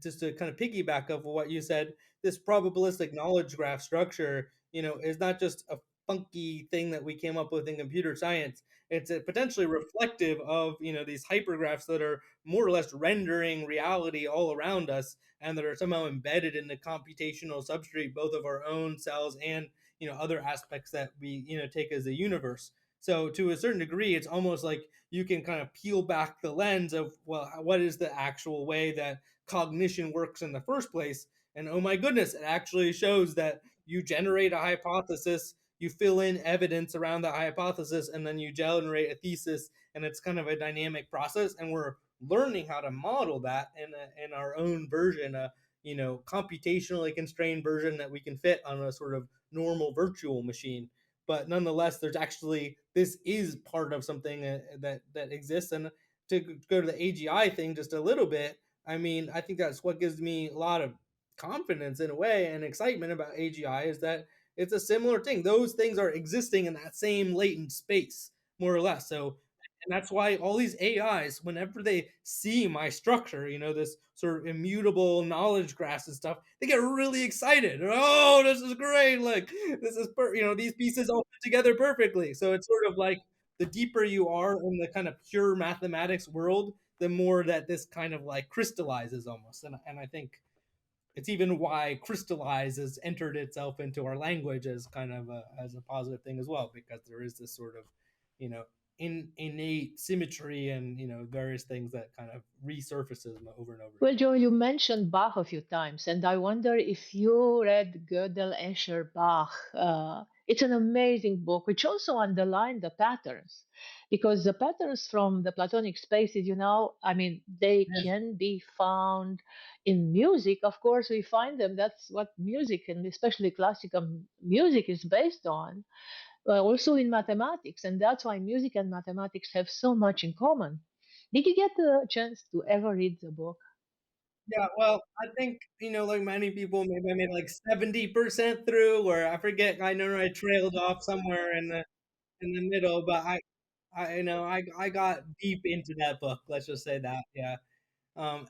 just to kind of piggyback of what you said, this probabilistic knowledge graph structure, is not just a funky thing that we came up with in computer science. It's potentially reflective of, these hypergraphs that are more or less rendering reality all around us and that are somehow embedded in the computational substrate, both of our own cells and, other aspects that we, take as a universe. So to a certain degree, it's almost like you can kind of peel back the lens of, well, what is the actual way that cognition works in the first place? And oh my goodness, it actually shows that you generate a hypothesis, you fill in evidence around that hypothesis, and then you generate a thesis, and it's kind of a dynamic process. And we're learning how to model that in our own version, a computationally constrained version that we can fit on a sort of normal virtual machine. But nonetheless, there's actually this is part of something that exists. And to go to the AGI thing just a little bit, I mean, I think that's what gives me a lot of confidence in a way and excitement about AGI is that it's a similar thing. Those things are existing in that same latent space, more or less. So and that's why all these AIs, whenever they see my structure, this sort of immutable knowledge graphs and stuff, they get really excited. Oh, this is great! Like this is, these pieces all fit together perfectly. So it's sort of like the deeper you are in the kind of pure mathematics world, the more that this kind of like crystallizes almost. And I think it's even why crystallize has entered itself into our language as kind of as a positive thing as well, because there is this sort of, you know, innate symmetry and various things that kind of resurfaces over and over Well, again. Joel, you mentioned Bach a few times, and I wonder if you read Gödel, Escher, Bach. It's an amazing book, which also underlined the patterns, because the patterns from the Platonic spaces, I mean, they Yeah, can be found in music. Of course, we find them. That's what music, and especially classical music, is based on. Also in mathematics, and that's why music and mathematics have so much in common. Did you get the chance to ever read the book? yeah. Well, I think like many people, maybe I made like 70% through, or I forget. I know I trailed off somewhere in the middle, but I got deep into that book. Let's just say that, yeah. Um,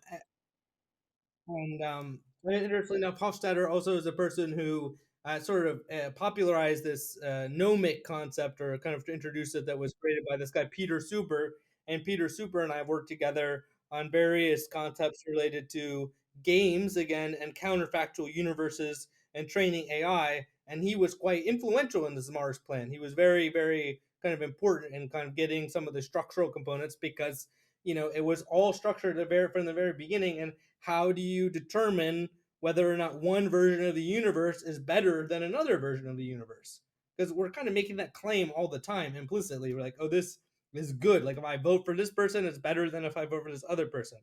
And interestingly enough, Hofstadter also is a person who sort of popularized this gnomic concept, or kind of introduced it, that was created by this guy, Peter Super. And Peter Super and I have worked together on various concepts related to games, again, and counterfactual universes and training AI. And he was quite influential in this Mars plan. He was very, very kind of important in kind of getting some of the structural components, because it was all structured from the very beginning. And how do you determine whether or not one version of the universe is better than another version of the universe? Because we're kind of making that claim all the time implicitly. We're like, oh, this is good. Like if I vote for this person, it's better than if I vote for this other person.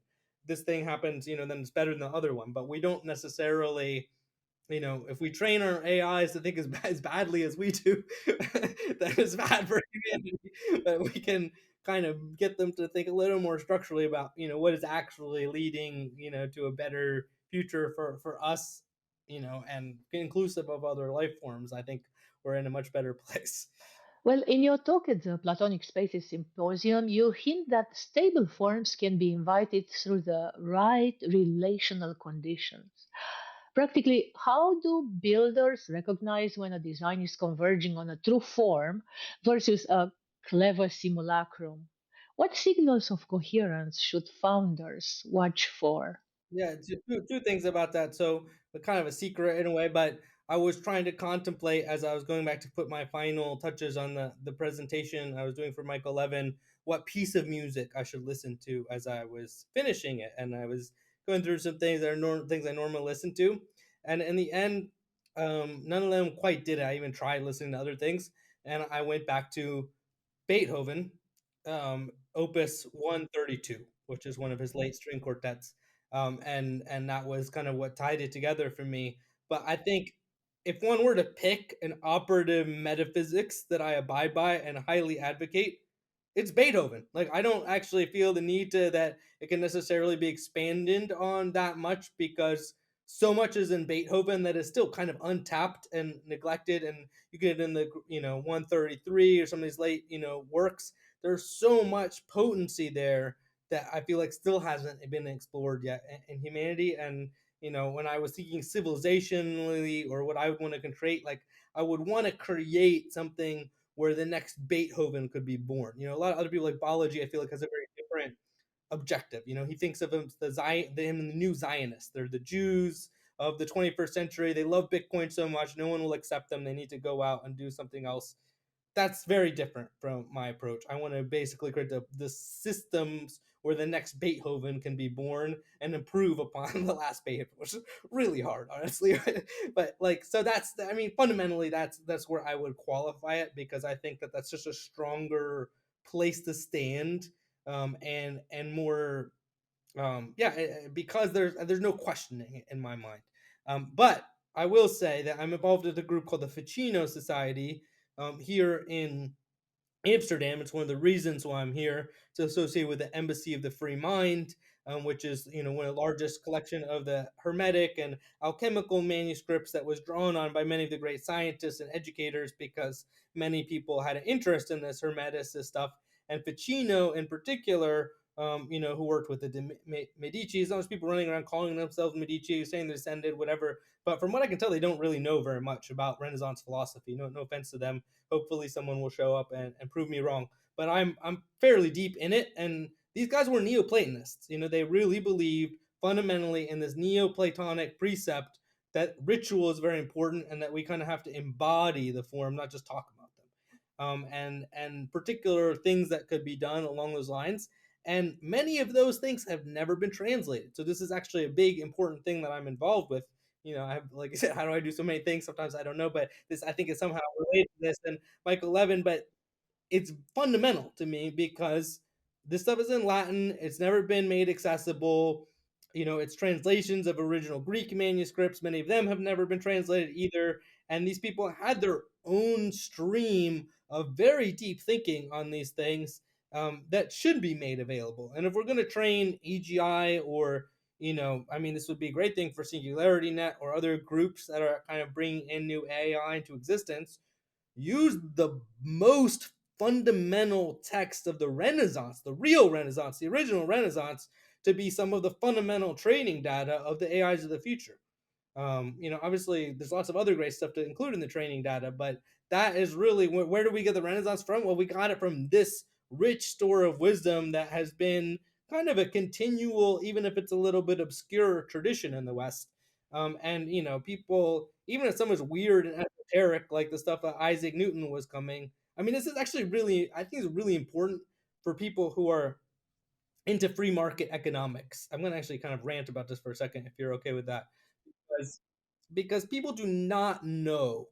This thing happens, then it's better than the other one. But we don't necessarily, if we train our AIs to think as badly as we do, that is bad for humanity. But we can kind of get them to think a little more structurally about, what is actually leading, to a better future for us and inclusive of other life forms, I think we're in a much better place. Well, in your talk at the Platonic Spaces Symposium, you hint that stable forms can be invited through the right relational conditions. Practically, how do builders recognize when a design is converging on a true form versus a clever simulacrum? What signals of coherence should founders watch for? Yeah, two things about that. So, kind of a secret in a way, but I was trying to contemplate as I was going back to put my final touches on the presentation I was doing for Michael Levin, what piece of music I should listen to as I was finishing it, and I was going through some things that are things I normally listen to, and in the end, none of them quite did it. I even tried listening to other things, and I went back to Beethoven, Opus 132, which is one of his late string quartets, and that was kind of what tied it together for me. But I think if one were to pick an operative metaphysics that I abide by and highly advocate, it's Beethoven. Like I don't actually feel the need to that it can necessarily be expanded on that much because so much is in Beethoven that is still kind of untapped and neglected. And you get in the 133 or some of these late works. There's so much potency there that I feel like still hasn't been explored yet in humanity. And when I was thinking civilizationally or what I would want to create, like I would want to create something where the next Beethoven could be born. A lot of other people like Balaji, I feel like has a very different objective. He thinks of him the new Zionists. They're the Jews of the 21st century. They love Bitcoin so much, no one will accept them. They need to go out and do something else. That's very different from my approach. I want to basically create the systems where the next Beethoven can be born and improve upon the last Beethoven, which is really hard, honestly. But like, so I mean, fundamentally, that's where I would qualify it because I think that that's just a stronger place to stand, and more, yeah, because there's no questioning it in my mind. But I will say that I'm involved with a group called the Ficino Society, here in Amsterdam. It's one of the reasons why I'm here. It's associated with the Embassy of the Free Mind, which is one of the largest collection of the Hermetic and alchemical manuscripts that was drawn on by many of the great scientists and educators because many people had an interest in this Hermeticist stuff. And Ficino, in particular, who worked with the Medici. Those people running around calling themselves Medici, saying they're descended, whatever. But from what I can tell, they don't really know very much about Renaissance philosophy. No offense to them. Hopefully, someone will show up and prove me wrong. But I'm fairly deep in it, and these guys were Neoplatonists. They really believed fundamentally in this Neoplatonic precept that ritual is very important, and that we kind of have to embody the form, not just talk about them. And particular things that could be done along those lines. And many of those things have never been translated. So this is actually a big important thing that I'm involved with. I have, like I said, how do I do so many things? Sometimes I don't know, but this I think is somehow related to this and Michael Levin. But it's fundamental to me because this stuff is in Latin. It's never been made accessible. It's translations of original Greek manuscripts. Many of them have never been translated either. And these people had their own stream of very deep thinking on these things, that should be made available. And if we're going to train AGI or I mean, this would be a great thing for Singularity Net or other groups that are kind of bringing in new AI into existence. Use the most fundamental text of the Renaissance, the real Renaissance, the original Renaissance, to be some of the fundamental training data of the AIs of the future. Obviously, there's lots of other great stuff to include in the training data, but that is really where do we get the Renaissance from? Well, we got it from this rich store of wisdom that has been kind of a continual, even if it's a little bit obscure, tradition in the West. And people, even if someone's weird and esoteric, like the stuff that Isaac Newton was coming. I mean, this is actually really, I think, it's really important for people who are into free market economics. I'm going to actually kind of rant about this for a second, if you're okay with that, because people do not know.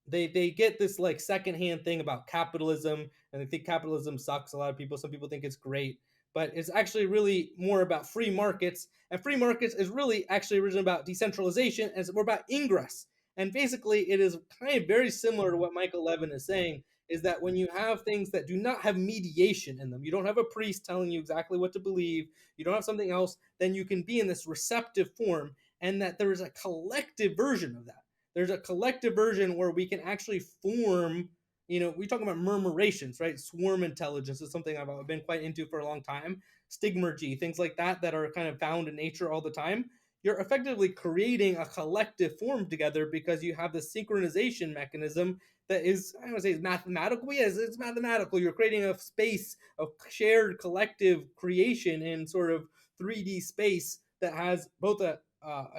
They get this like secondhand thing about capitalism, and they think capitalism sucks. A lot of people, some people think it's great, but it's actually really more about free markets. And free markets is really actually originally about decentralization, and it's more about ingress. And basically, it is kind of very similar to what Michael Levin is saying. Is that when you have things that do not have mediation in them, you don't have a priest telling you exactly what to believe, you don't have something else, then you can be in this receptive form. and that there is a collective version of that. There's a collective version where we can actually form, we talk about murmurations, right? Swarm intelligence is something I've been quite into for a long time. Stigmergy, things like that are kind of found in nature all the time. You're effectively creating a collective form together because you have the synchronization mechanism that is, I don't want to say it's mathematical. Yes, it's mathematical. You're creating a space of shared collective creation in sort of 3D space that has both a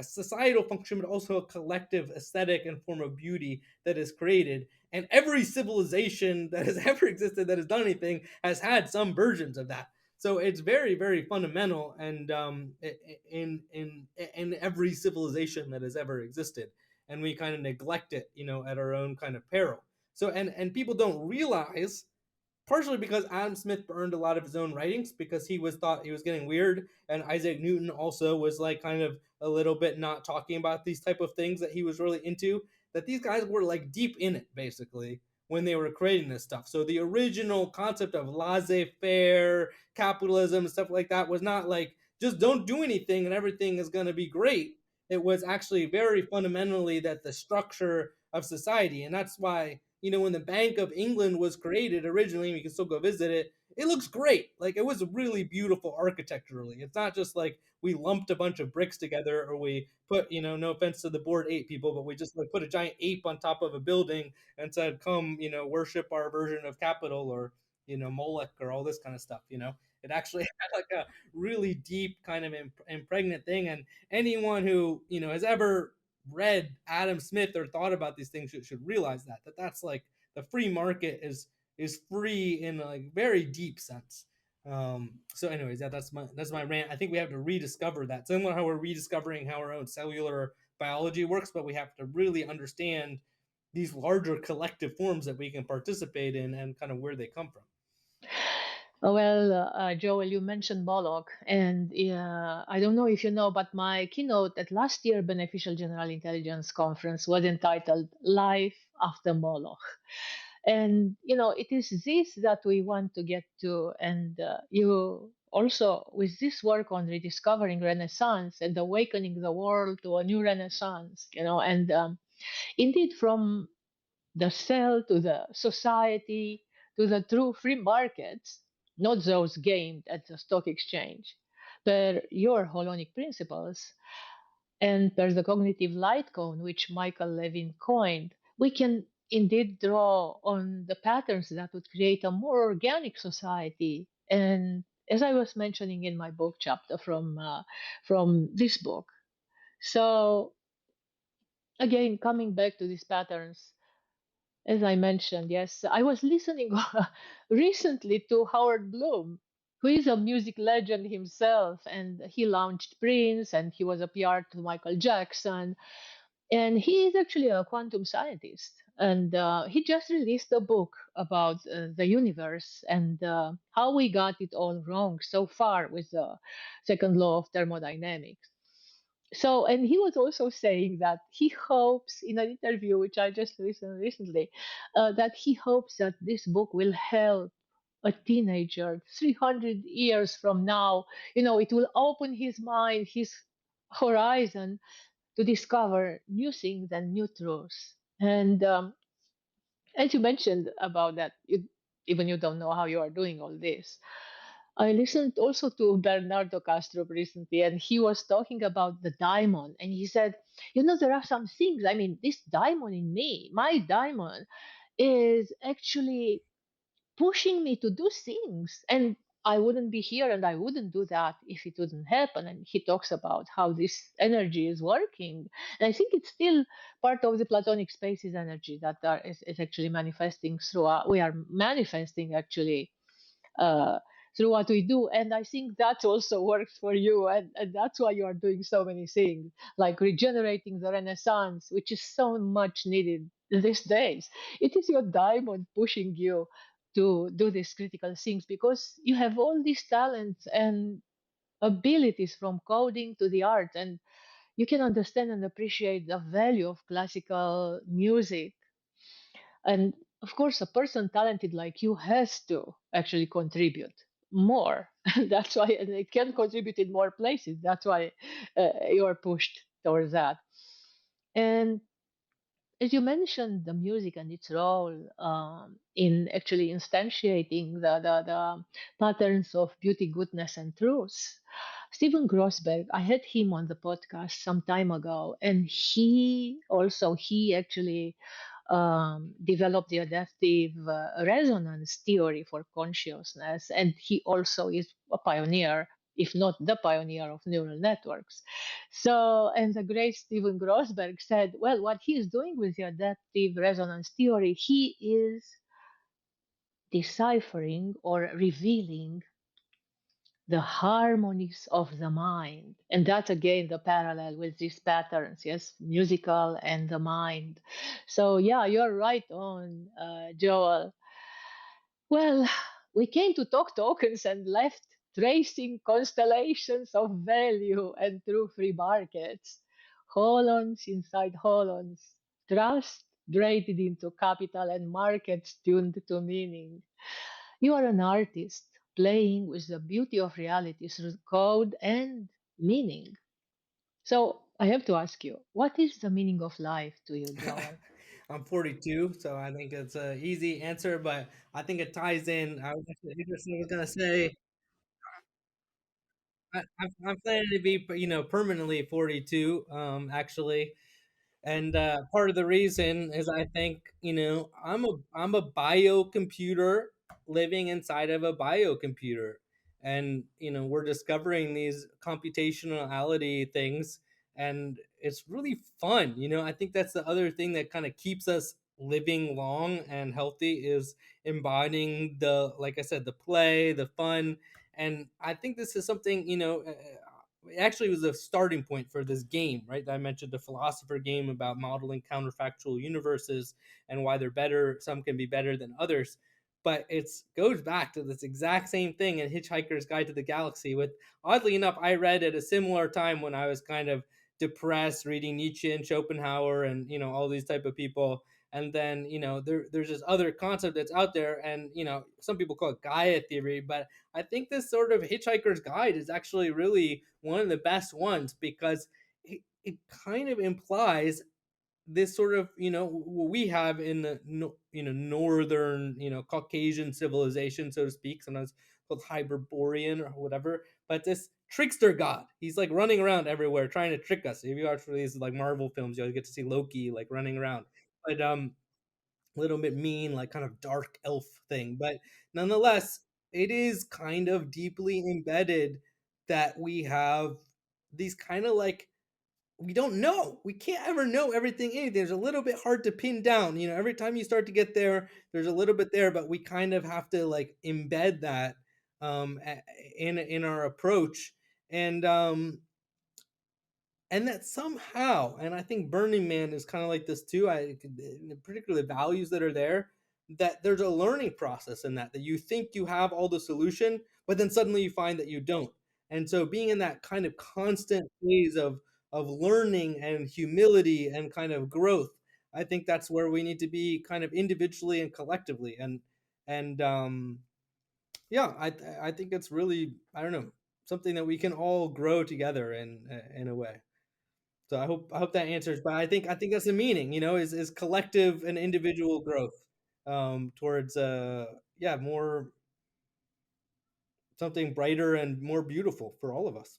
societal function, but also a collective aesthetic and form of beauty that is created. And every civilization that has ever existed that has done anything has had some versions of that. So it's very, very fundamental, and in every civilization that has ever existed, and we kind of neglect it, at our own kind of peril. So and people don't realize, partially because Adam Smith burned a lot of his own writings because he was thought he was getting weird, and Isaac Newton also was like kind of a little bit not talking about these type of things that he was really into. That these guys were like deep in it basically when they were creating this stuff. So the original concept of laissez-faire capitalism and stuff like that was not like just don't do anything and everything is going to be great. It was actually very fundamentally that the structure of society, and that's why when the Bank of England was created originally, and you can still go visit it, it looks great. Like it was really beautiful architecturally. It's not just like we lumped a bunch of bricks together or we put, no offense to the Bored Ape people, but we just like put a giant ape on top of a building and said, come, worship our version of capital or, Moloch or all this kind of stuff, It actually had like a really deep kind of impregnant thing. And anyone who, has ever read Adam Smith or thought about these things should realize that that's like the free market is free in a like very deep sense. So anyways, that's my rant. I think we have to rediscover that, similar how we're rediscovering how our own cellular biology works, but we have to really understand these larger collective forms that we can participate in and kind of where they come from. Well, Joel, you mentioned Moloch, and I don't know if you know, but my keynote at last year Beneficial General Intelligence Conference was entitled "Life After Moloch," and it is this that we want to get to. And you also, with this work on rediscovering Renaissance and awakening the world to a new Renaissance, and indeed from the cell to the society to the true free markets, not those gamed at the stock exchange. Per your holonic principles and per the cognitive light cone, which Michael Levin coined, we can indeed draw on the patterns that would create a more organic society. And as I was mentioning in my book chapter from this book, so again, coming back to these patterns, as I mentioned, yes, I was listening recently to Howard Bloom, who is a music legend himself, and he launched Prince, and he was a PR to Michael Jackson, and he is actually a quantum scientist, and he just released a book about the universe and how we got it all wrong so far with the second law of thermodynamics. So, and he was also saying that he hopes in an interview, which I just listened recently, that he hopes that this book will help a teenager 300 years from now. It will open his mind, his horizon to discover new things and new truths. And as you mentioned about that, even you don't know how you are doing all this. I listened also to Bernardo Castro recently, and he was talking about the diamond. And he said, there are some things. I mean, this diamond in me, my diamond, is actually pushing me to do things. And I wouldn't be here and I wouldn't do that if it wouldn't happen. And he talks about how this energy is working. And I think it's still part of the Platonic spaces energy that is actually manifesting through we are manifesting actually uh, through what we do. And I think that also works for you. And that's why you are doing so many things, like regenerating the Renaissance, which is so much needed these days. It is your diamond pushing you to do these critical things because you have all these talents and abilities from coding to the art. And you can understand and appreciate the value of classical music, and of course, a person talented like you has to actually contribute more. That's why they can contribute in more places. That's why you are pushed. towards that. And as you mentioned, the music and its role in actually instantiating the patterns of beauty, goodness, and truth. Stephen Grossberg, I had him on the podcast some time ago, and he actually developed the adaptive resonance theory for consciousness, and he also is a pioneer, if not the pioneer, of neural networks. So, and the great Stephen Grossberg said, well, what he is doing with the adaptive resonance theory, he is deciphering or revealing the harmonies of the mind. And that's again the parallel with these patterns, yes, musical and the mind. So, yeah, you're right on, Joel. Well, we came to talk tokens and left tracing constellations of value and true free markets. Holons inside holons, trust braided into capital and markets tuned to meaning. You are an artist playing with the beauty of reality through code and meaning. So I have to ask you, what is the meaning of life to you, Joel? I'm 42, so I think it's an easy answer, but I think it ties in. I was actually interested. I was gonna say I'm planning to be, permanently 42. Actually, and part of the reason is I think I'm a biocomputer living inside of a biocomputer, and we're discovering these computationality things, and it's really fun. I think that's the other thing that kind of keeps us living long and healthy is embodying the, like I said, the play, the fun. And I think this is something, it actually was a starting point for this game, right? I mentioned the philosopher game about modeling counterfactual universes and why they're better. Some can be better than others, but it goes back to this exact same thing in Hitchhiker's Guide to the Galaxy. With oddly enough, I read at a similar time when I was kind of depressed, reading Nietzsche and Schopenhauer and all these type of people. And then there's this other concept that's out there, and some people call it Gaia theory, but I think this sort of Hitchhiker's Guide is actually really one of the best ones because it kind of implies this sort of what we have in the northern Caucasian civilization, so to speak, sometimes called Hyperborean or whatever. But this trickster god, he's like running around everywhere trying to trick us. If you watch these like Marvel films, you'll get to see Loki like running around. But a little bit mean, like kind of dark elf thing. But nonetheless, it is kind of deeply embedded that we have these kind of like, we don't know. We can't ever know everything, anything. There's a little bit hard to pin down. Every time you start to get there, there's a little bit there, but we kind of have to like embed that in our approach. And that somehow, and I think Burning Man is kind of like this too. Particularly the values that are there, that there's a learning process in that you think you have all the solution, but then suddenly you find that you don't. And so being in that kind of constant phase of learning and humility and kind of growth, I think that's where we need to be, kind of individually and collectively. And yeah, I think it's really, I don't know, something that we can all grow together in a way. So I hope that answers. But I think that's the meaning, is collective and individual growth, towards yeah, more, something brighter and more beautiful for all of us.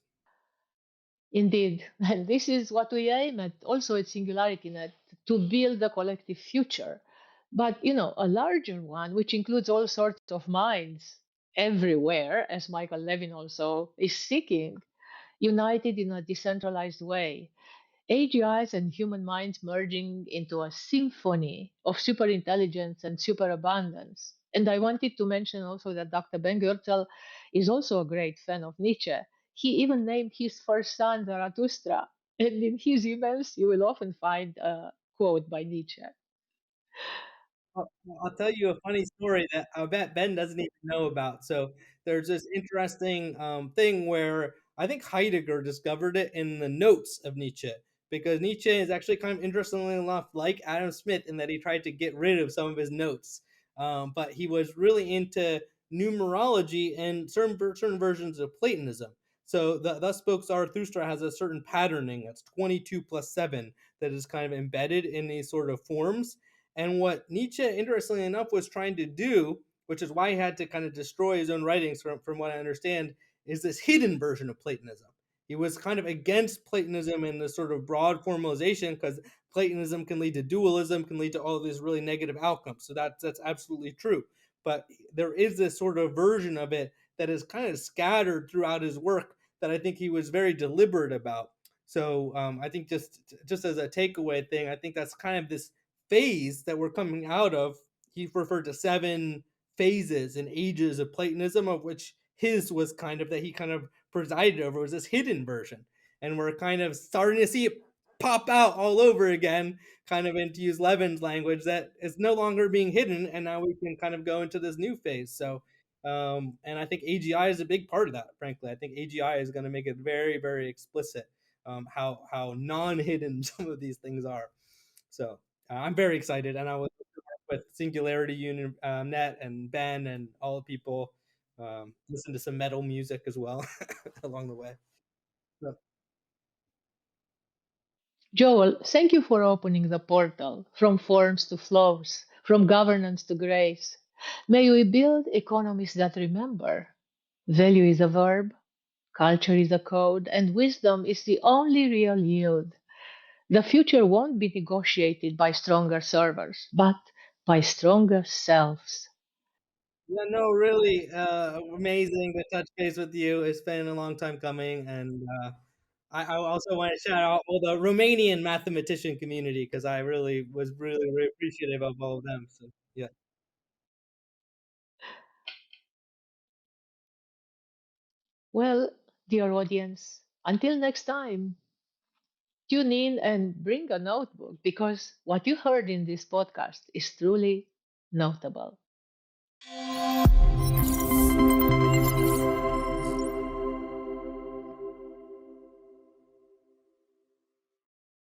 Indeed. And this is what we aim at, also at Singularity Net, to build a collective future. But, a larger one, which includes all sorts of minds everywhere, as Michael Levin also is seeking, united in a decentralized way. AGIs and human minds merging into a symphony of superintelligence and superabundance. And I wanted to mention also that Dr. Ben Goertel is also a great fan of Nietzsche. He even named his first son Zarathustra. And in his emails, you will often find a quote by Nietzsche. I'll tell you a funny story that I bet Ben doesn't even know about. So there's this interesting thing where I think Heidegger discovered it in the notes of Nietzsche, because Nietzsche is actually kind of, interestingly enough, like Adam Smith in that he tried to get rid of some of his notes, but he was really into numerology and certain versions of Platonism. So the thus spoke Zarathustra has a certain patterning that's 22 plus 7 that is kind of embedded in these sort of forms. And what Nietzsche, interestingly enough, was trying to do, which is why he had to kind of destroy his own writings, from what I understand, is this hidden version of Platonism. He was kind of against Platonism in this sort of broad formalization because Platonism can lead to dualism, can lead to all of these really negative outcomes. So that's absolutely true. But there is this sort of version of it that is kind of scattered throughout his work that I think he was very deliberate about. So I think just as a takeaway thing, I think that's kind of this phase that we're coming out of. He referred to 7 phases and ages of Platonism, of which his was kind of that he kind of presided over was this hidden version, and we're kind of starting to see it pop out all over again, kind of, and to use Levin's language, that is no longer being hidden, and now we can kind of go into this new phase. So and I think AGI is a big part of that. Frankly, I think AGI is going to make it very, very explicit how non-hidden some of these things are. So I'm very excited, and I was with Singularity Union Net and Ben and all the people. Listen to some metal music as well along the way. So, Joel, thank you for opening the portal from forms to flows, from governance to grace. May we build economies that remember value is a verb, culture is a code, and wisdom is the only real yield. The future won't be negotiated by stronger servers, but by stronger selves. yeah, no, really amazing to touch base with you. It's been a long time coming, and I also want to shout out all the Romanian mathematician community because I really was really, really appreciative of all of them. So yeah. Well, dear audience, until next time, tune in and bring a notebook because what you heard in this podcast is truly notable.